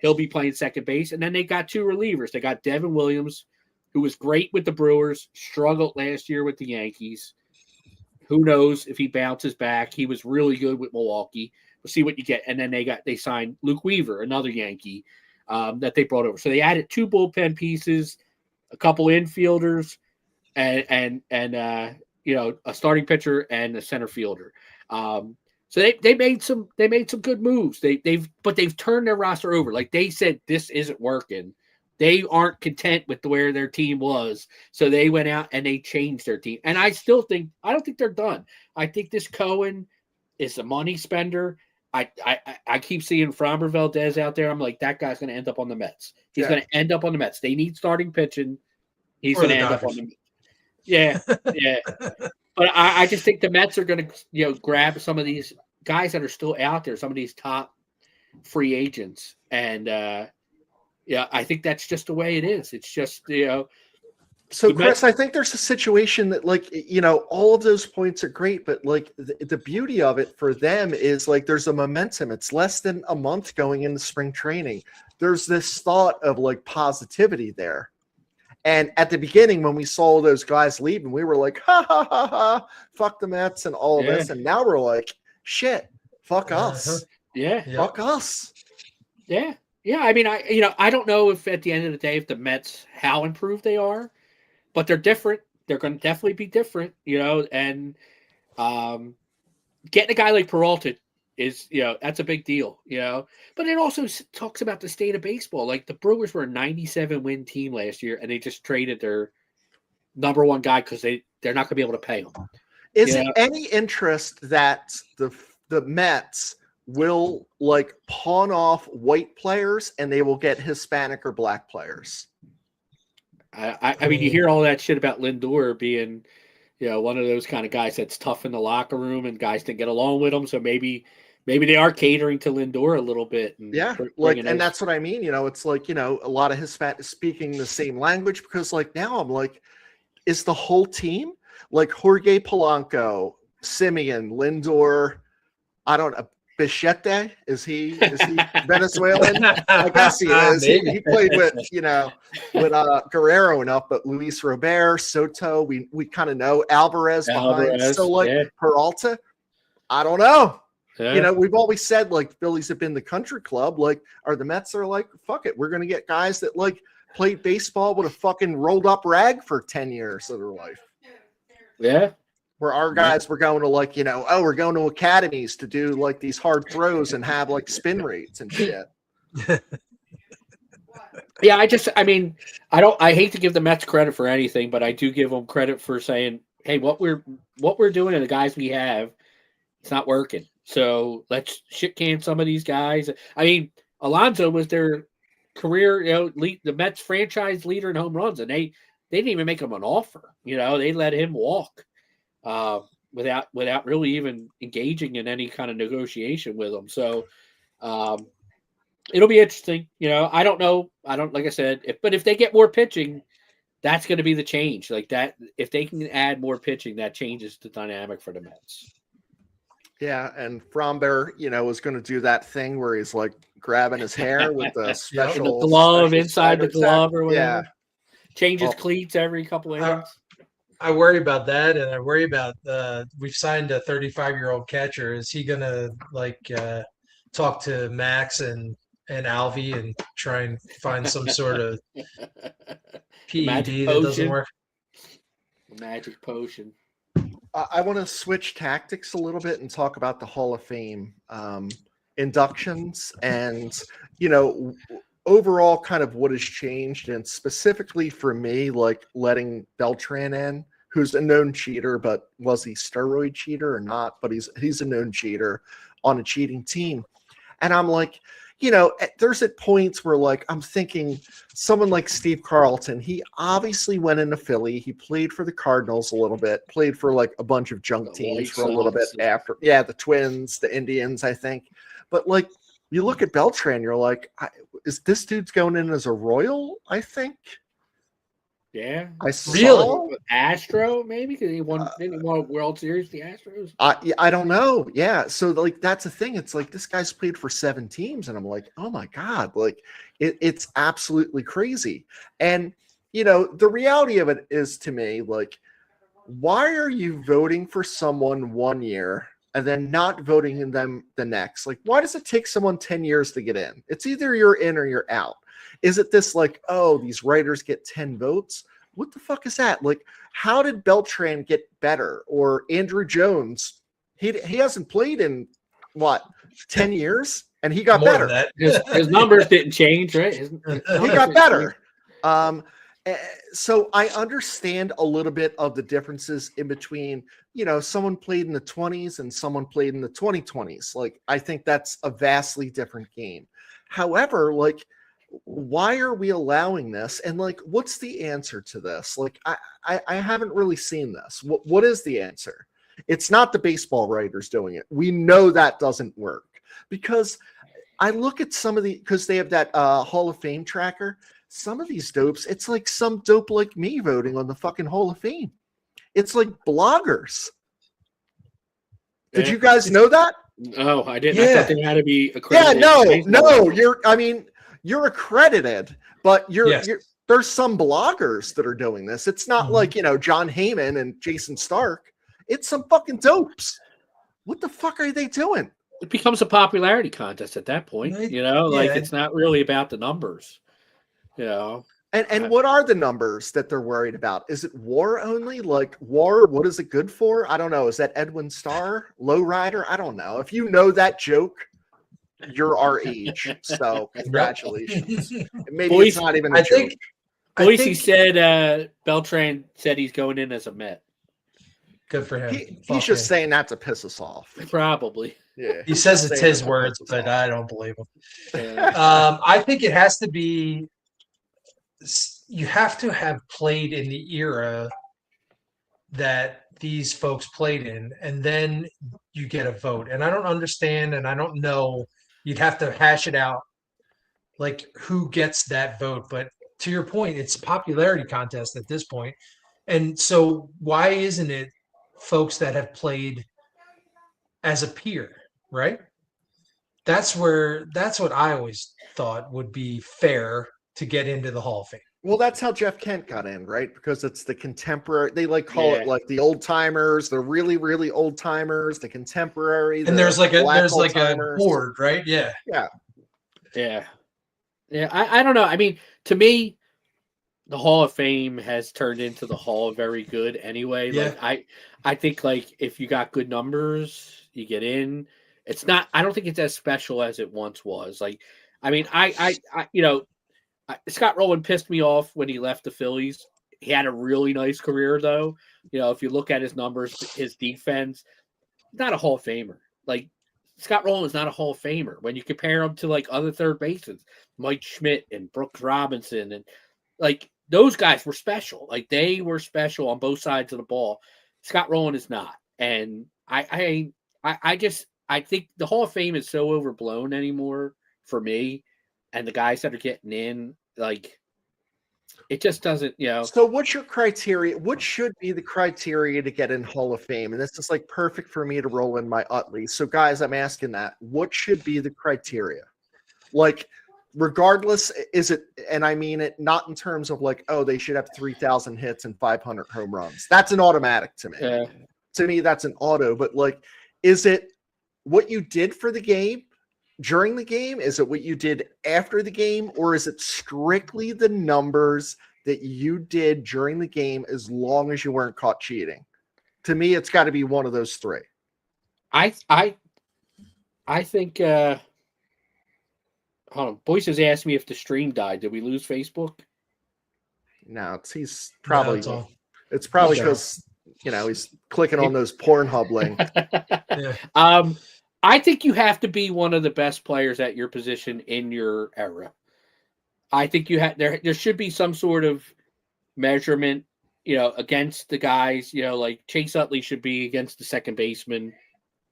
He'll be playing second base. And then they got 2 relievers. They got Devin Williams, who was great with the Brewers, struggled last year with the Yankees. Who knows if he bounces back? He was really good with Milwaukee. We'll see what you get. And then they signed Luke Weaver, another Yankee, that they brought over. So they added 2 bullpen pieces, a couple infielders, and a starting pitcher and a center fielder. So they made some good moves. They've turned their roster over. Like they said, this isn't working. They aren't content with where their team was, so they went out and they changed their team. And I don't think they're done. I think this Cohen is a money spender. I keep seeing Framber Valdez out there. I'm like, that guy's going to end up on the Mets. He's going to end up on the Mets. They need starting pitching. He's going to end up on the Mets. Yeah. But I just think the Mets are going to, grab some of these guys that are still out there, some of these top free agents. And, I think that's just the way it is. It's just, So, Chris, I think there's a situation that, like, you know, all of those points are great, but like the beauty of it for them is like there's a momentum. It's less than a month going into spring training. There's this thought of like positivity there. And at the beginning, when we saw those guys leaving, we were like, ha ha ha ha, fuck the Mets and all of this. And now we're like, shit, fuck us. Yeah. Fuck us. Yeah. Yeah. I mean, I don't know if at the end of the day, if the Mets, how improved they are. But they're different. They're going to definitely be different, you know. And getting a guy like Peralta is, you know, that's a big deal, you know. But it also talks about the state of baseball. Like the Brewers were a 97-win team last year, and they just traded their number one guy because they're not going to be able to pay him. Is it any interest that the Mets will like pawn off white players and they will get Hispanic or black players? I mean, you hear all that shit about Lindor being, you know, one of those kind of guys that's tough in the locker room and guys that get along with him. So maybe they are catering to Lindor a little bit. And that's what I mean. You know, it's like, you know, a lot of Hispanic speaking the same language because like now I'm like, is the whole team like Jorge Polanco, Simeon, Lindor? I don't know. Bichette, is he Venezuelan? I guess he is. He played with, you know, with Guerrero enough, but Luis Robert, Soto, we kind of know Alvarez behind. So like Peralta, I don't know. Yeah. You know, we've always said like Phillies have been the country club. Like, are the Mets are like, fuck it, we're gonna get guys that like played baseball with a fucking rolled up rag for 10 years of their life. Yeah. Where our guys were going to like, you know, we're going to academies to do like these hard throws and have like spin rates and shit. Yeah, I hate to give the Mets credit for anything, but I do give them credit for saying, hey, what we're doing and the guys we have, it's not working. So let's shit can some of these guys. I mean, Alonso was their career, you know, the Mets franchise leader in home runs, and they didn't even make him an offer. You know, they let him walk. Without really even engaging in any kind of negotiation with them. So it'll be interesting. You know, I don't know. Like I said, if they get more pitching, that's going to be the change. Like that, if they can add more pitching, that changes the dynamic for the Mets. Yeah, and Fromber, you know, is going to do that thing where he's like grabbing his hair with the special the glove inside the glove or whatever. Yeah, changes cleats every couple of innings. I worry about that, and I worry about we've signed a 35-year-old catcher. Is he gonna like talk to Max and Alvy and try and find some sort of PED that doesn't work? Magic potion. I want to switch tactics a little bit and talk about the Hall of Fame inductions and, you know, overall kind of what has changed, and specifically for me, like letting Beltran in, who's a known cheater, but was he steroid cheater or not? But he's a known cheater on a cheating team. And I'm like, you know, there's at points where like I'm thinking someone like Steve Carlton, he obviously went into Philly. He played for the Cardinals a little bit, played for like a bunch of junk teams for a little bit after. Yeah, the Twins, the Indians, I think. But like you look at Beltran, you're like, is this dude's going in as a Royal, I think? Yeah, I saw Astro maybe because he won a World Series. The Astros. I don't know. Yeah, so like that's the thing. It's like this guy's played for 7 teams, and I'm like, oh my god, like it's absolutely crazy. And you know, the reality of it is to me, like, why are you voting for someone one year and then not voting in them the next? Like, why does it take someone 10 years to get in? It's either you're in or you're out. Is it this like, oh, these writers get 10 votes? What the fuck is that? Like, how did Beltran get better? Or Andrew Jones, he hasn't played in, 10 years? And he got More better. than that. His numbers didn't change, right? He got better. So I understand a little bit of the differences in between, you know, someone played in the 20s and someone played in the 2020s. Like, I think that's a vastly different game. However, like, why are we allowing this? And like, what's the answer to this? Like, I haven't really seen this. What is the answer? It's not the baseball writers doing it. We know that doesn't work because I look at some of because they have that Hall of Fame tracker. some of these dopes, it's like some dope like me voting on the fucking Hall of Fame. It's like bloggers. Did you guys know that? Oh, I didn't. I thought they had to be accredited. Yeah, no. Baseball. You're accredited, but there's some bloggers that are doing this. It's not like, John Heyman and Jason Stark. It's some fucking dopes. What the fuck are they doing? It becomes a popularity contest at that point, like it's not really about the numbers, And what are the numbers that they're worried about? Is it WAR only? Like WAR, what is it good for? I don't know. Is that Edwin Starr? Lowrider? I don't know. If you know that joke, you're our age. So congratulations. Maybe it's not even a joke. Boise said Beltran said he's going in as a Met. Good for him. He's just saying that to piss us off. Probably. Yeah. He says it's his words, but I don't believe him. I think it has to be. You have to have played in the era that these folks played in, and then you get a vote. And I don't understand, and I don't know. You'd have to hash it out, like who gets that vote. But to your point, it's a popularity contest at this point. And so why isn't it folks that have played as a peer, right? That's what I always thought would be fair to get into the Hall of Fame. Well, that's how Jeff Kent got in, right? Because it's the contemporary. They call it like the old timers, the really, really old timers, the contemporary. And there's like a board, right? Yeah. I don't know. I mean, to me, the Hall of Fame has turned into the Hall of Very Good anyway. Yeah. Like I think like if you got good numbers, you get in. It's not. I don't think it's as special as it once was. Like, I mean, I Scott Rowland pissed me off when he left the Phillies. He had a really nice career, though. If you look at his numbers, his defense, not a Hall of Famer. Like, Scott Rowland is not a Hall of Famer. When you compare him to, like, other third basemen, Mike Schmidt and Brooks Robinson, and, like, those guys were special. Like, they were special on both sides of the ball. Scott Rowland is not. And I think the Hall of Fame is so overblown anymore for me. And the guys that are getting in, like, it just doesn't, So what's your criteria? What should be the criteria to get in Hall of Fame? And this is like perfect for me to roll in my Utley. So guys, I'm asking that. What should be the criteria? Like, regardless, is it, and I mean it not in terms of like, oh, they should have 3,000 hits and 500 home runs. That's an automatic to me. Yeah. To me, that's an auto. But like, is it what you did for the game? During the game? Is it what you did after the game? Or is it strictly the numbers that you did during the game as long as you weren't caught cheating? To me, it's got to be one of those three. I think hold on. Boyce has asked me if the stream died. Did we lose Facebook? No, it's probably because he's clicking on those Pornhub links. Yeah. I think you have to be one of the best players at your position in your era. I think there should be some sort of measurement, against the guys, like Chase Utley should be against the second baseman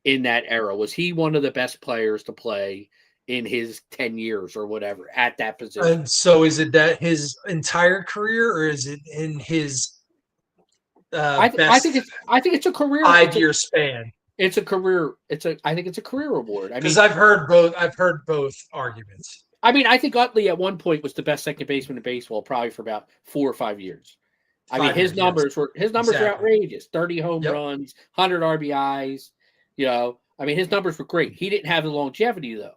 in that era. Was he one of the best players to play in his 10 years or whatever at that position? And so is it that his entire career, or is it in his I think it's a career 5-year span? It's a career. I think it's a career award. Because I've heard both arguments. I mean, I think Utley at one point was the best second baseman in baseball, probably for about 4 or 5 years. I mean, his numbers were outrageous. 30 home runs, 100 RBIs. I mean, his numbers were great. He didn't have the longevity though.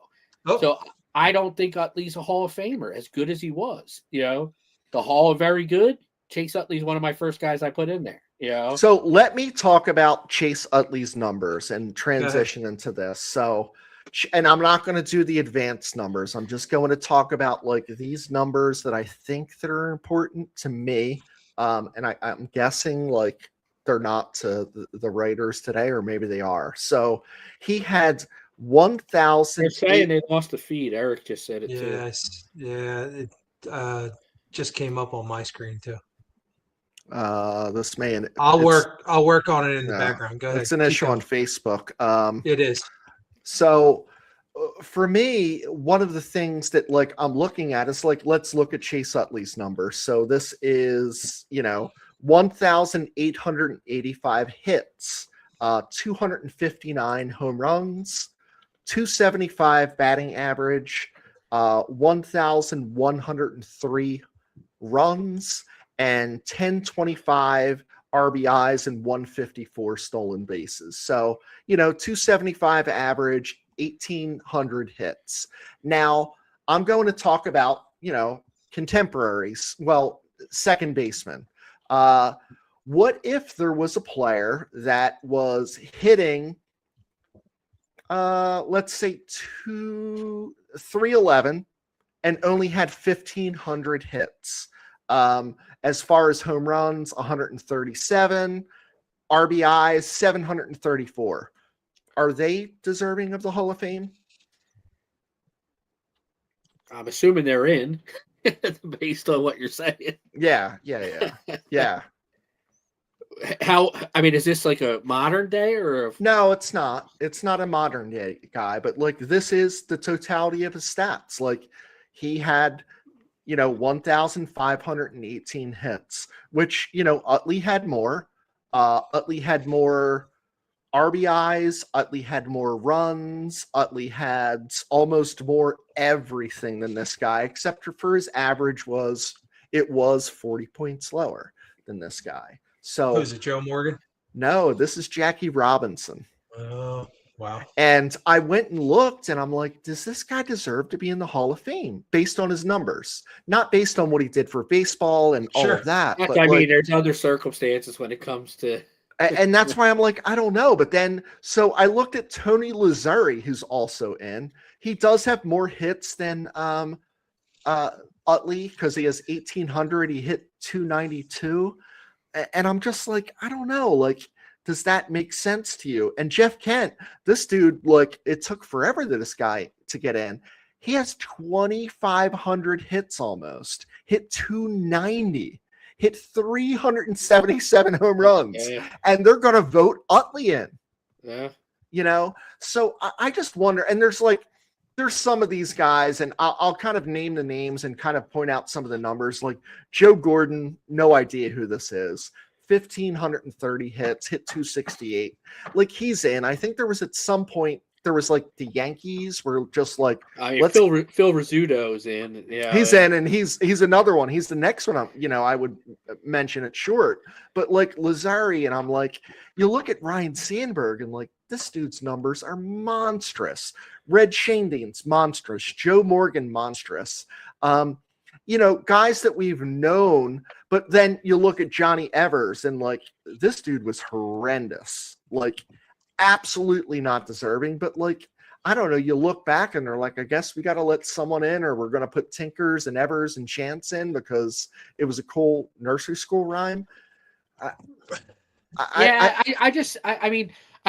Oh. So I don't think Utley's a Hall of Famer as good as he was. The Hall of Very Good. Chase Utley's one of my first guys I put in there. So let me talk about Chase Utley's numbers and transition into this. So, and I'm not going to do the advanced numbers. I'm just going to talk about like these numbers that I think that are important to me. And I'm guessing like they're not to the writers today, or maybe they are. So he had 1,000. They're saying they lost the feed. Eric just said it too. Yes. Yeah. It just came up on my screen too. This man. I'll work on it in the background. Go ahead. It's an issue on Facebook. It is. So for me, one of the things that like I'm looking at is like, let's look at Chase Utley's numbers. So this is, 1,885 hits, 259 home runs, 275 batting average, 1,103 runs, and 1025 RBIs and 154 stolen bases. So, 275 average, 1,800 hits. Now, I'm going to talk about, contemporaries. Well, second baseman. What if there was a player that was hitting, let's say 311 and only had 1,500 hits? As far as home runs, 137, RBIs, 734. Are they deserving of the Hall of Fame? I'm assuming they're in, based on what you're saying. Yeah. Is this like a modern day or? No, it's not. It's not a modern day guy, but like this is the totality of his stats. Like he had, 1,518 hits, which, Utley had more. Utley had more RBIs. Utley had more runs. Utley had almost more everything than this guy, except for his average was 40 points lower than this guy. So who's it, Joe Morgan? No, this is Jackie Robinson. Oh, wow. And I went and looked and I'm like, does this guy deserve to be in the Hall of Fame based on his numbers? Not based on what he did for baseball and all of that. But there's other circumstances when it comes to. And that's why I'm like, I don't know. But then, so I looked at Tony Lazzeri, who's also in. He does have more hits than Utley because he has 1,800. He hit 292. And I'm just like, I don't know. Like, does that make sense to you? And Jeff Kent, this dude, like, it took forever to this guy to get in. He has 2,500 hits almost, hit 290, hit 377 home runs, and they're going to vote Utley in. Yeah. So I just wonder, and there's some of these guys, and I'll kind of name the names and kind of point out some of the numbers. Like Joe Gordon, no idea who this is. 1,530 hits, hit 268. Like he's in. I think there was at some point there was like the Yankees were just like, Phil Rizzuto's in. Yeah, he's in, and he's another one. He's the next one. I would mention it short, but like Lazzeri, and I'm like, you look at Ryan Sandberg, and like this dude's numbers are monstrous. Red Shanedean's monstrous. Joe Morgan monstrous. Guys that we've known, but then you look at Johnny Evers and like this dude was horrendous, like absolutely not deserving. But like, I don't know, you look back and they're like, I guess we got to let someone in, or we're going to put Tinkers and Evers and Chance in because it was a cool nursery school rhyme. I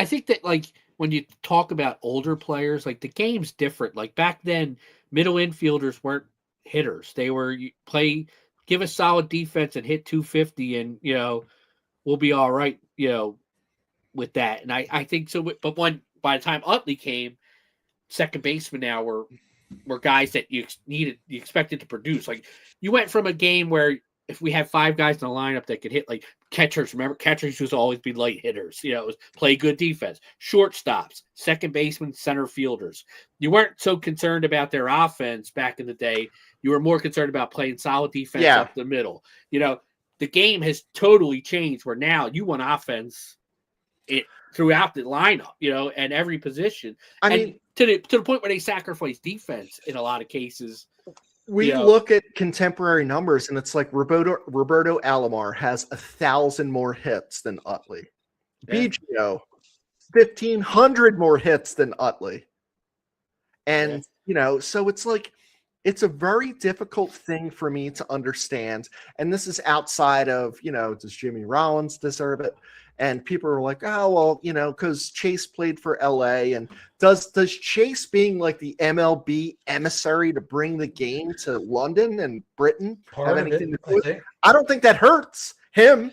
think that like when you talk about older players, like the game's different. Like back then, middle infielders weren't hitters. They were give a solid defense and hit 250 and, we'll be all right, with that. And I think so. But by the time Utley came, second baseman now were guys that you expected to produce. Like you went from a game where if we had five guys in the lineup that could hit, like catchers, remember catchers used to always be light hitters, it was play good defense, shortstops, second baseman, center fielders. You weren't so concerned about their offense back in the day. You were more concerned about playing solid defense up the middle. The game has totally changed where now you want offense throughout the lineup, and every position. To the point where they sacrifice defense in a lot of cases. We look at contemporary numbers, and it's like Roberto Alomar has 1,000 more hits than Utley. Biggio, 1,500 more hits than Utley. And, so it's like, it's a very difficult thing for me to understand. And this is outside of, does Jimmy Rollins deserve it? And people are like, oh, well, because Chase played for LA. And does Chase being like the MLB emissary to bring the game to London and Britain have anything to do with it? I don't think that hurts him.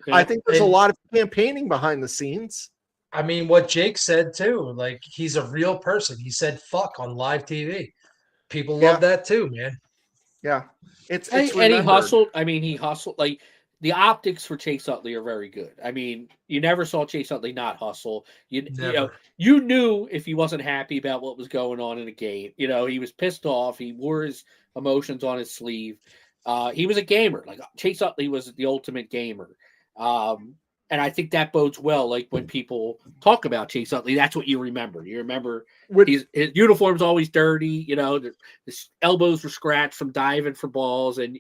Yeah. I think there's a lot of campaigning behind the scenes. I mean, what Jake said too, like he's a real person. He said "fuck" on live TV. People love that too, man. Yeah, it's And he remembered. hustled. I mean, he hustled. Like the optics for Chase Utley are very good. I mean, you never saw Chase Utley not hustle. You know, you knew if he wasn't happy about what was going on in the game. You know, he was pissed off. He wore his emotions on his sleeve. He was a gamer. Like Chase Utley was the ultimate gamer. And I think that bodes well. Like when people talk about Chase Utley, that's what you remember. You remember his uniform's always dirty. You know, his elbows were scratched from diving for balls, and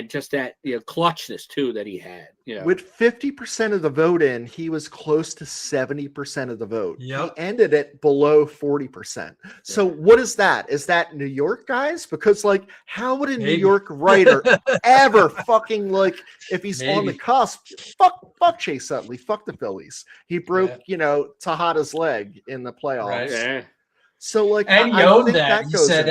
just that clutchness too that he had. You know, with 50% of the vote in, he was close to 70% of the vote. Yep. He ended it below 40%. So what is that? Is that New York guys? Because like, how would a New York writer ever fucking like if he's on the cusp? Fuck Chase Utley. Fuck the Phillies. He broke Tejada's leg in the playoffs. Right. Yeah. So like, and he owned that. He said,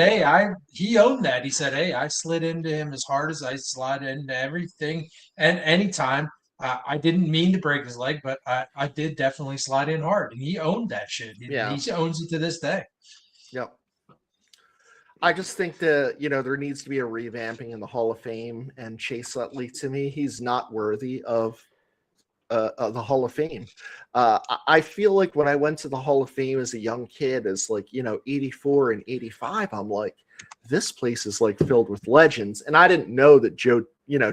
he owned that. He said, hey, I slid into him as hard as I slide into everything. And anytime I didn't mean to break his leg, but I did definitely slide in hard. And he owned that shit. He owns it to this day. Yep. I just think that, there needs to be a revamping in the Hall of Fame, and Chase Utley, to me, he's not worthy of the Hall of Fame. I feel like when I went to the Hall of Fame as a young kid, as like, 84 and 85, I'm like, this place is like filled with legends. And I didn't know that Joe,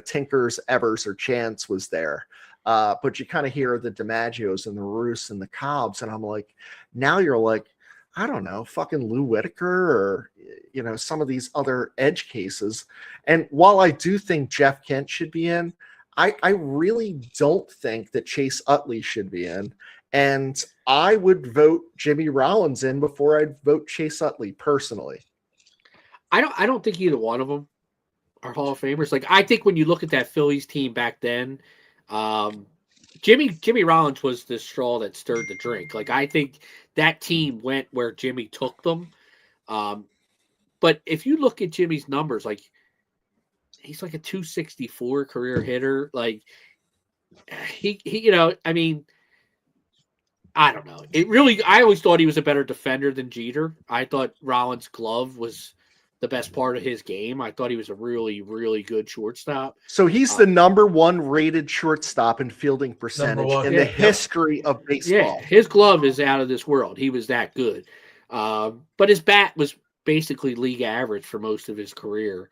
Tinkers, Evers, or Chance was there. But you kind of hear the DiMaggios and the Roos and the Cobbs. And I'm like, now you're like, I don't know, fucking Lou Whitaker or, some of these other edge cases. And while I do think Jeff Kent should be in, I really don't think that Chase Utley should be in. And I would vote Jimmy Rollins in before I'd vote Chase Utley personally. I don't think either one of them are Hall of Famers. Like, I think when you look at that Phillies team back then, Jimmy Rollins was the straw that stirred the drink. Like, I think that team went where Jimmy took them. But if you look at Jimmy's numbers, like, he's like a 264 career hitter. Like he I mean, I don't know. I always thought he was a better defender than Jeter. I thought Rollins' glove was the best part of his game. I thought he was a really, really good shortstop. So he's the number one rated shortstop in fielding percentage in the history of baseball. Yeah, his glove is out of this world. He was that good. But his bat was basically league average for most of his career.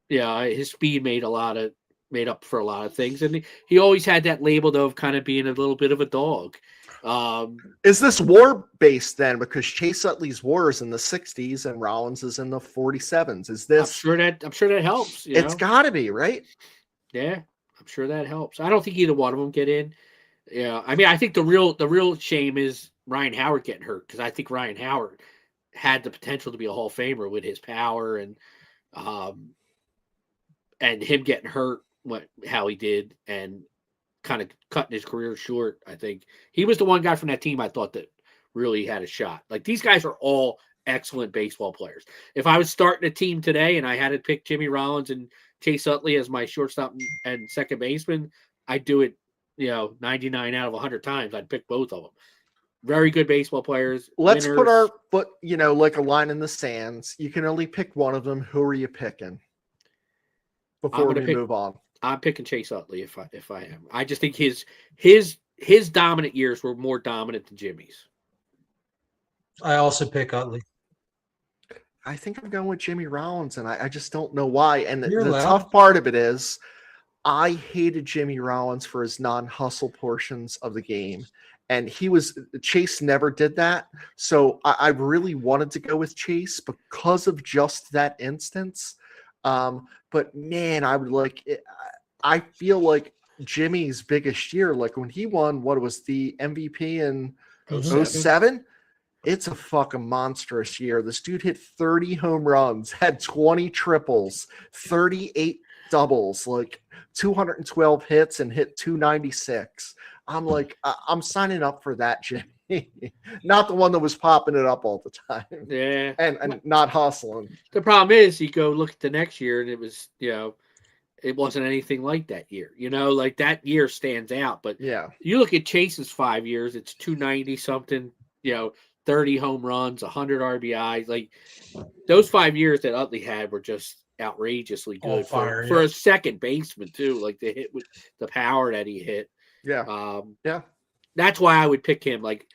His speed made up for a lot of things, and he always had that label though of kind of being a little bit of a dog. Is this war based then? Because Chase Utley's war is in the 60s and Rollins is in the 47s. Is this? I'm sure that helps. It's got to be, right? Yeah, I'm sure that helps. I don't think either one of them get in. Yeah, I mean, I think the real shame is Ryan Howard getting hurt, because I think Ryan Howard had the potential to be a Hall of Famer with his power and him getting hurt how he did and kind of cutting his career short. I think he was the one guy from that team I thought that really had a shot. Like, these guys are all excellent baseball players. If I was starting a team today and I had to pick Jimmy Rollins and Chase Utley as my shortstop and second baseman, I'd do it, 99 out of 100 times. I'd pick both of them. Very good baseball players. Let's put our foot, like a line in the sands. You can only pick one of them. Who are you picking? Before we move on, I'm picking Chase Utley if I am. I just think his dominant years were more dominant than Jimmy's. I also pick Utley. I think I'm going with Jimmy Rollins, and I just don't know why. And the tough part of it is, I hated Jimmy Rollins for his non-hustle portions of the game. And Chase never did that. So I really wanted to go with Chase because of just that instance. But man, I feel like Jimmy's biggest year, like when he won, what was the MVP in 07? It's a fucking monstrous year. This dude hit 30 home runs, had 20 triples, 38 doubles, like 212 hits, and hit 296. I'm like, I'm signing up for that, Jimmy. Not the one that was popping it up all the time. Yeah. And not hustling. The problem is, you go look at the next year, and it was, it wasn't anything like that year. You know, like that year stands out. But Yeah. you look at Chase's 5 years, it's 290 something, 30 home runs, 100 RBIs. Like those 5 years that Utley had were just outrageously good for a second baseman too. Like the hit with the power that he hit. Yeah. That's why I would pick him. Like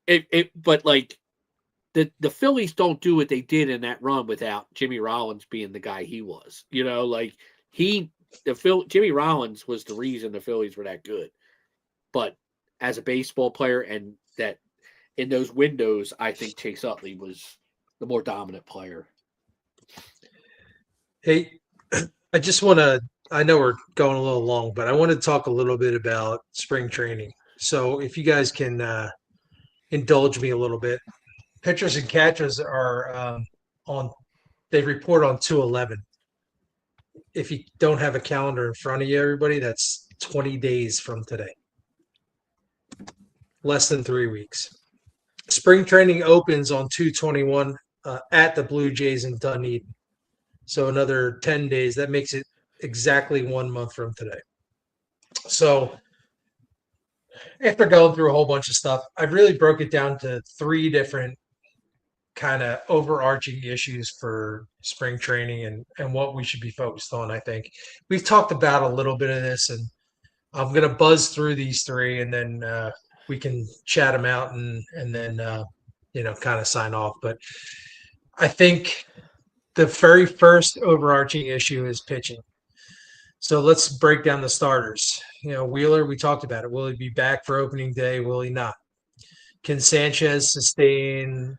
but like the Phillies don't do what they did in that run without Jimmy Rollins being the guy he was. Jimmy Rollins was the reason the Phillies were that good. But as a baseball player, and that in those windows, I think Chase Utley was the more dominant player. Hey, I just want to, I know we're going a little long, but I want to talk a little bit about spring training. So if you guys can indulge me a little bit, pitchers and catchers are they report on 2/11. If you don't have a calendar in front of you, everybody, that's 20 days from today. Less than 3 weeks. Spring training opens on 2/21 at the Blue Jays in Dunedin. So another 10 days. That makes it exactly 1 month from today. So after going through a whole bunch of stuff, I really broke it down to 3 different kind of overarching issues for spring training and what we should be focused on. I think we've talked about a little bit of this, and I'm going to buzz through these 3, and then we can chat them out and then kind of sign off. But I think the very first overarching issue is pitching. So let's break down the starters. Wheeler, we talked about it. Will he be back for opening day? Will he not? Can Sanchez sustain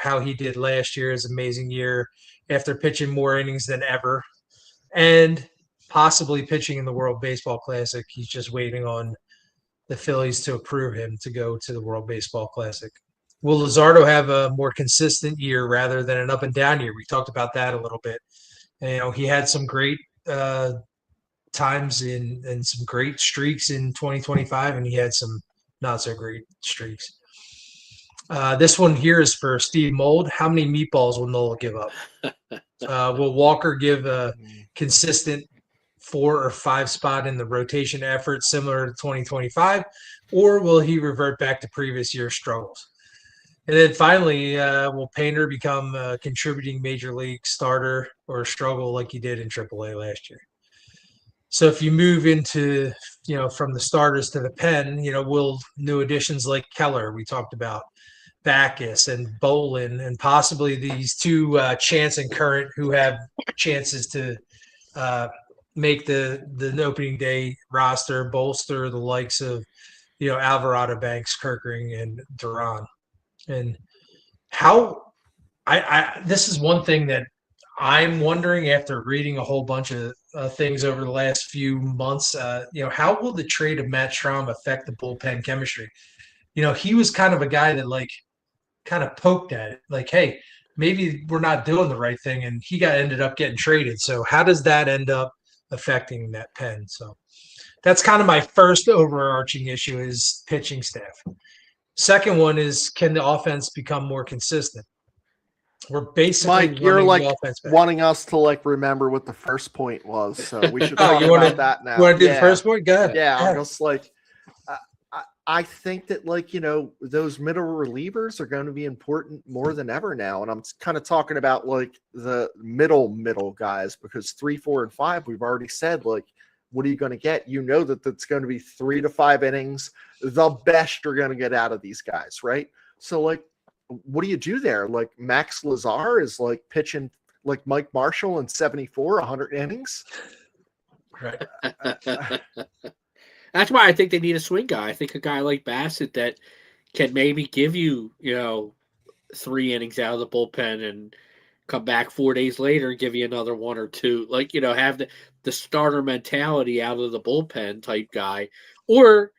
how he did last year, his amazing year, after pitching more innings than ever, and possibly pitching in the World Baseball Classic? He's just waiting on the Phillies to approve him to go to the World Baseball Classic. Will Luzardo have a more consistent year rather than an up and down year? We talked about that a little bit. He had some great times and some great streaks in 2025, and he had some not so great streaks. This one here is for Steve Mold. How many meatballs will Nola give up? Will Walker give a consistent 4 or 5 spot in the rotation effort similar to 2025, or will he revert back to previous year struggles? And then finally, will Painter become a contributing major league starter or struggle like he did in AAA last year? So if you move into, from the starters to the pen, will new additions like Keller, we talked about, Backus and Bolin, and possibly these 2 Chance and Current, who have chances to make the opening day roster, bolster the likes of, Alvarado, Banks, Kerkering, and Duran. And how this is one thing that I'm wondering after reading a whole bunch of things over the last few months. How will the trade of Matt Strahm affect the bullpen chemistry? He was kind of a guy that kind of poked at it, like, hey, maybe we're not doing the right thing, and he ended up getting traded. So how does that end up affecting that pen? So that's kind of my first overarching issue is pitching staff. Second one is, can the offense become more consistent? We're basically Mike, you're wanting us to remember what the first point was, so we should talk about that now. You want to do the first point? Go ahead. Yeah, I'm just I think that those middle relievers are going to be important more than ever now, and I'm kind of talking about the middle guys, because 3, 4, and 5 we've already said what are you going to get? That that's going to be 3 to 5 innings, the best you're going to get out of these guys, right? So what do you do there? Max Lazar is pitching like Mike Marshall in 74, 100 innings. Right. That's why I think they need a swing guy. I think a guy like Bassett that can maybe give you, 3 innings out of the bullpen and come back 4 days later and give you another 1 or 2. Have the starter mentality out of the bullpen type guy. Or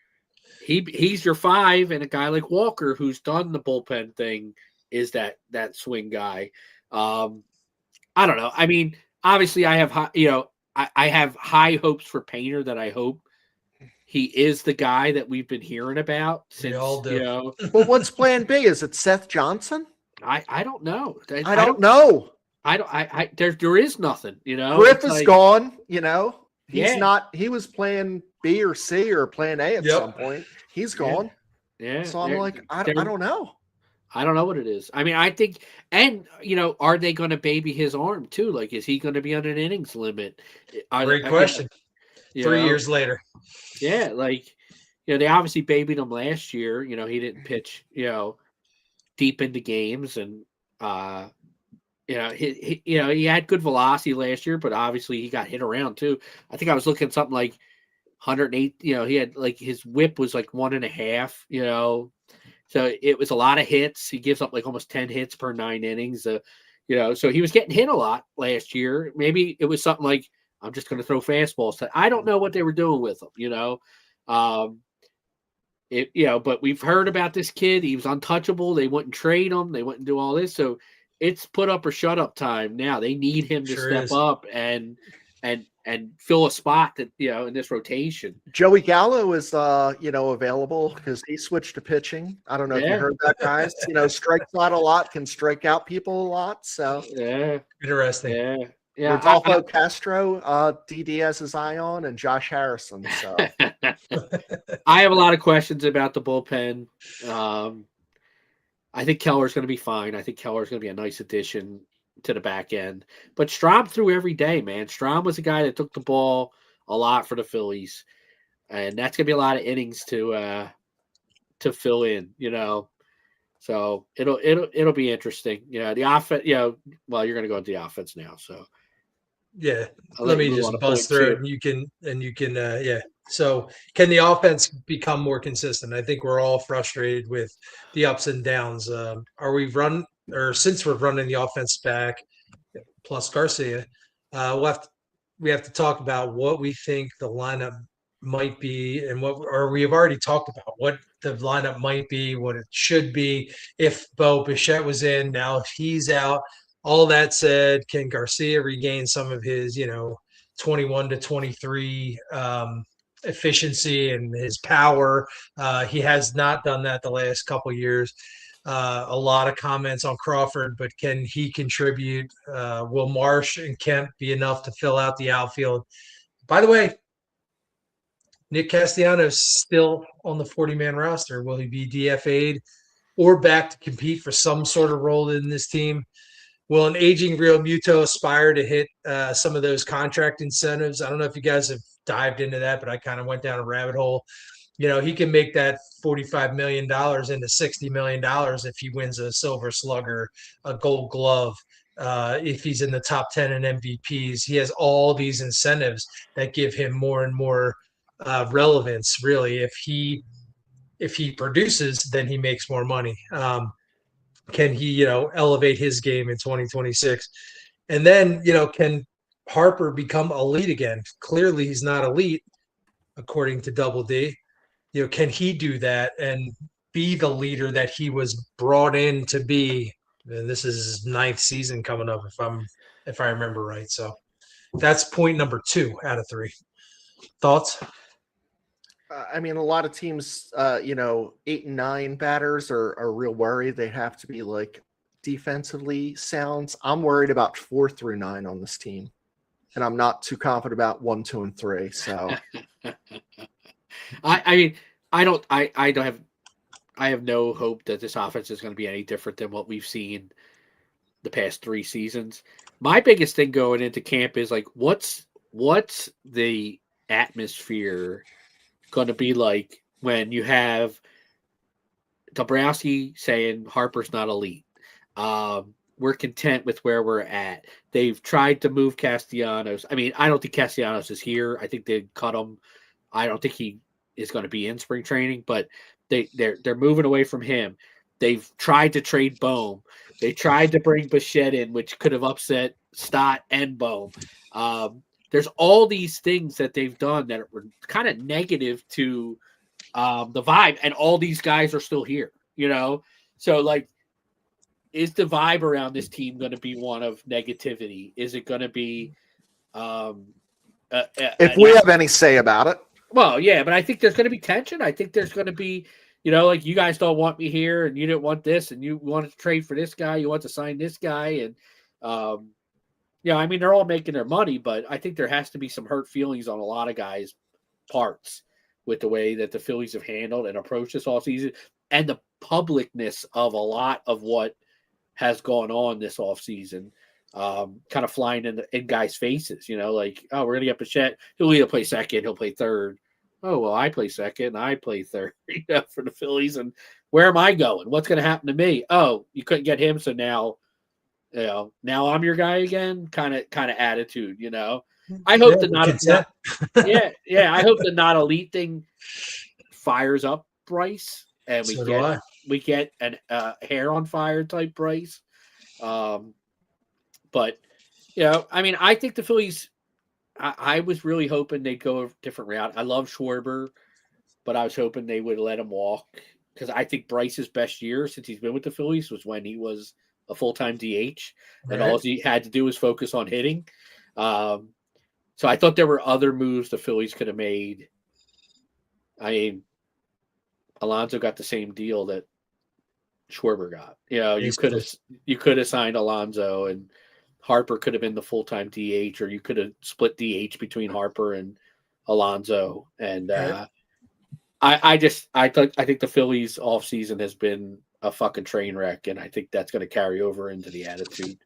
he's your 5, and a guy like Walker, who's done the bullpen thing, is that swing guy. I don't know. I mean, obviously, I have I have high hopes for Painter. That I hope he is the guy that we've been hearing about since. We all do. Well, what's Plan B? Is it Seth Johnson? I don't know. I don't know. There is nothing, you know. Griff It's is like, gone, you know. He's Yeah. not. He was playing B or C or playing A at Yep. some point. He's gone. Yeah. So I'm like, I they're- don't know. I don't know what it is. I mean, I think, and you know, are they going to baby his arm too? Like, is he going to be on an innings limit? Great question. You 3 know? years later. Yeah, like, you know, they obviously babied him last year. You know, he didn't pitch, you know, deep into games, and you know, he had good velocity last year, but obviously he got hit around too. I think I was looking at something like 108. You know, he had like his whip was like 1.5. You know, so it was a lot of hits. He gives up like almost 10 hits per 9 innings. You know, so he was getting hit a lot last year. Maybe it was something like, I'm just going to throw fastballs. I don't know what they were doing with him, you know. You know, but we've heard about this kid. He was untouchable. They wouldn't trade him. They wouldn't do all this. So it's put up or shut up time now. They need him to step up and fill a spot that, you know, in this rotation. Joey Gallo is you know, available because he switched to pitching. I don't know if you heard that, guys. You know, strikes out a lot, can strike out people a lot. So Interesting. Yeah. Rodolfo Castro, D has his eye on, and Josh Harrison. So I have a lot of questions about the bullpen. I think Keller's going to be fine. I think Keller's going to be a nice addition to the back end. But Strahm threw every day, man. Strahm was a guy that took the ball a lot for the Phillies, and that's going to be a lot of innings to fill in, you know. So it'll be interesting. You know, the offense. You know, well, you're going to go into the offense now, so. Yeah, let me just bust through it. You can, yeah. So, can the offense become more consistent? I think we're all frustrated with the ups and downs. Since we're running the offense back, plus Garcia, we have to talk about what we think the lineup might be, and we have already talked about what the lineup might be, what it should be if Bo Bichette was in. Now, if he's out. All that said, can Garcia regain some of his, you know, 21 to 23 efficiency and his power? He has not done that the last couple of years. A lot of comments on Crawford, but can he contribute? Will Marsh and Kemp be enough to fill out the outfield? By the way, Nick Castellanos still on the 40-man roster. Will he be DFA'd or back to compete for some sort of role in this team? Will an aging Real Muto aspire to hit some of those contract incentives? I don't know if you guys have dived into that, but I kind of went down a rabbit hole. You know, he can make that $45 million into $60 million if he wins a Silver Slugger, a Gold Glove, if he's in the top 10 in MVPs. He has all these incentives that give him more and more relevance, really. If he produces, then he makes more money. Can he, you know, elevate his game in 2026? And then, you know, can Harper become elite again? Clearly, he's not elite, according to Double D. You know, can he do that and be the leader that he was brought in to be? And this is his 9th season coming up, if I remember right. So that's point number 2 out of 3. Thoughts? I mean, a lot of teams, you know, 8 and 9 batters are real worried. They have to be like defensively sound. I'm worried about 4 through 9 on this team, and I'm not too confident about 1, 2, and 3. So, I mean, I have no hope that this offense is going to be any different than what we've seen the past 3 seasons. My biggest thing going into camp is like, what's the atmosphere going to be like when you have Dombrowski saying Harper's not elite? We're content with where we're at. They've tried to move Castellanos. I mean, I don't think Castellanos is here. I think they cut him. I don't think he is going to be in spring training, but they're moving away from him. They've tried to trade Bohm. They tried to bring Bichette in, which could have upset Stott and Bohm. There's all these things that they've done that were kind of negative to the vibe, and all these guys are still here, you know? So, like, is the vibe around this team going to be one of negativity? Is it going to be if we have any say about it? Well, yeah, but I think there's going to be tension. I think there's going to be, you know, like, you guys don't want me here, and you didn't want this, and you wanted to trade for this guy, you want to sign this guy, and Yeah, I mean, they're all making their money, but I think there has to be some hurt feelings on a lot of guys' parts with the way that the Phillies have handled and approached this offseason and the publicness of a lot of what has gone on this offseason, kind of flying in guys' faces, like, oh, we're going to get Bichette. He'll either play second, he'll play third. Oh, well, I play second, I play third for the Phillies. And where am I going? What's going to happen to me? Oh, you couldn't get him, so now I'm your guy again, kind of attitude, I hope the not I hope the not elite thing fires up Bryce and we get an hair on fire type Bryce. But I mean, I think the Phillies, I was really hoping they'd go a different route. I love Schwarber, but I was hoping they would let him walk because I think Bryce's best year since he's been with the Phillies was when he was a full-time DH, and all he had to do was focus on hitting. So I thought there were other moves the Phillies could have made. I mean, Alonso got the same deal that Schwarber got. You could have signed Alonso, and Harper could have been the full-time DH, or you could have split DH between Harper and Alonso. And I think the Phillies offseason has been a fucking train wreck, and I think that's going to carry over into the attitude.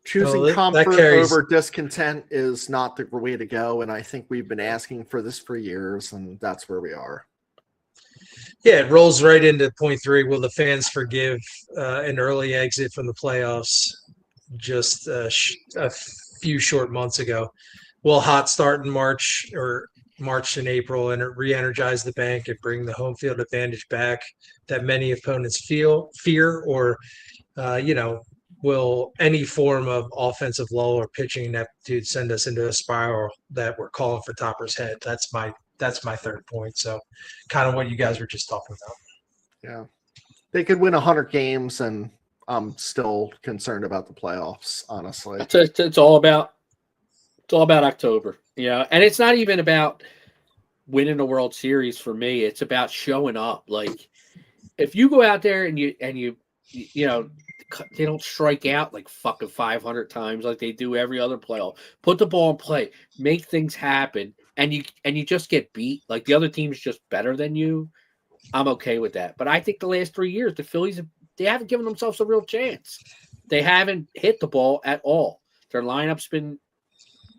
Choosing comfort over discontent is not the way to go, and I think we've been asking for this for years, and that's where we are. Yeah, it rolls right into point 3. Will the fans forgive an early exit from the playoffs just a few short months ago? Will hot start in March and April and re-energize the bank and bring the home field advantage back that many opponents fear, or will any form of offensive lull or pitching ineptitude send us into a spiral that we're calling for Topper's head? That's my third point. So kind of what you guys were just talking about. Yeah. They could win 100 games, and I'm still concerned about the playoffs, honestly. It's all about October. And it's not even about winning a World Series for me. It's about showing up. Like, if you go out there and you they don't strike out like fucking 500 times like they do every other playoff. Put the ball in play, make things happen, and you just get beat. Like, the other team's just better than you. I'm okay with that. But I think the last 3 years, the Phillies, they haven't given themselves a real chance. They haven't hit the ball at all. Their lineup's been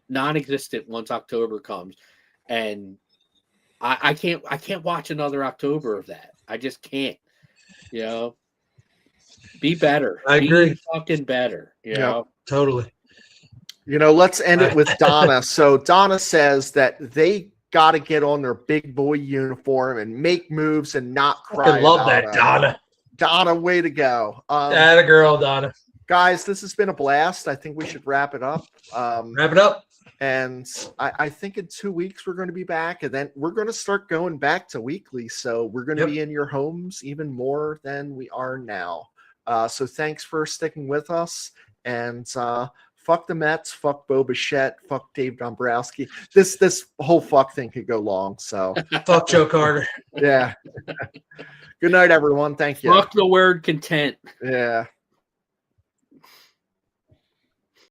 non-existent once October comes, and I can't watch another October of that. I just can't. Be better. I agree. Be fucking better. Totally. Let's end it with Donna. So Donna says that they got to get on their big boy uniform and make moves and not cry. I love that, Donna. Donna, way to go. Atta girl, Donna. Guys, this has been a blast. I think we should wrap it up. And I think in 2 weeks we're going to be back, and then we're going to start going back to weekly. So we're going to be in your homes even more than we are now. So thanks for sticking with us, and fuck the Mets, fuck Bo Bichette, fuck Dave Dombrowski. This whole fuck thing could go long. So fuck Joe Carter. Yeah. Good night, everyone. Thank you. Fuck the word content. Yeah.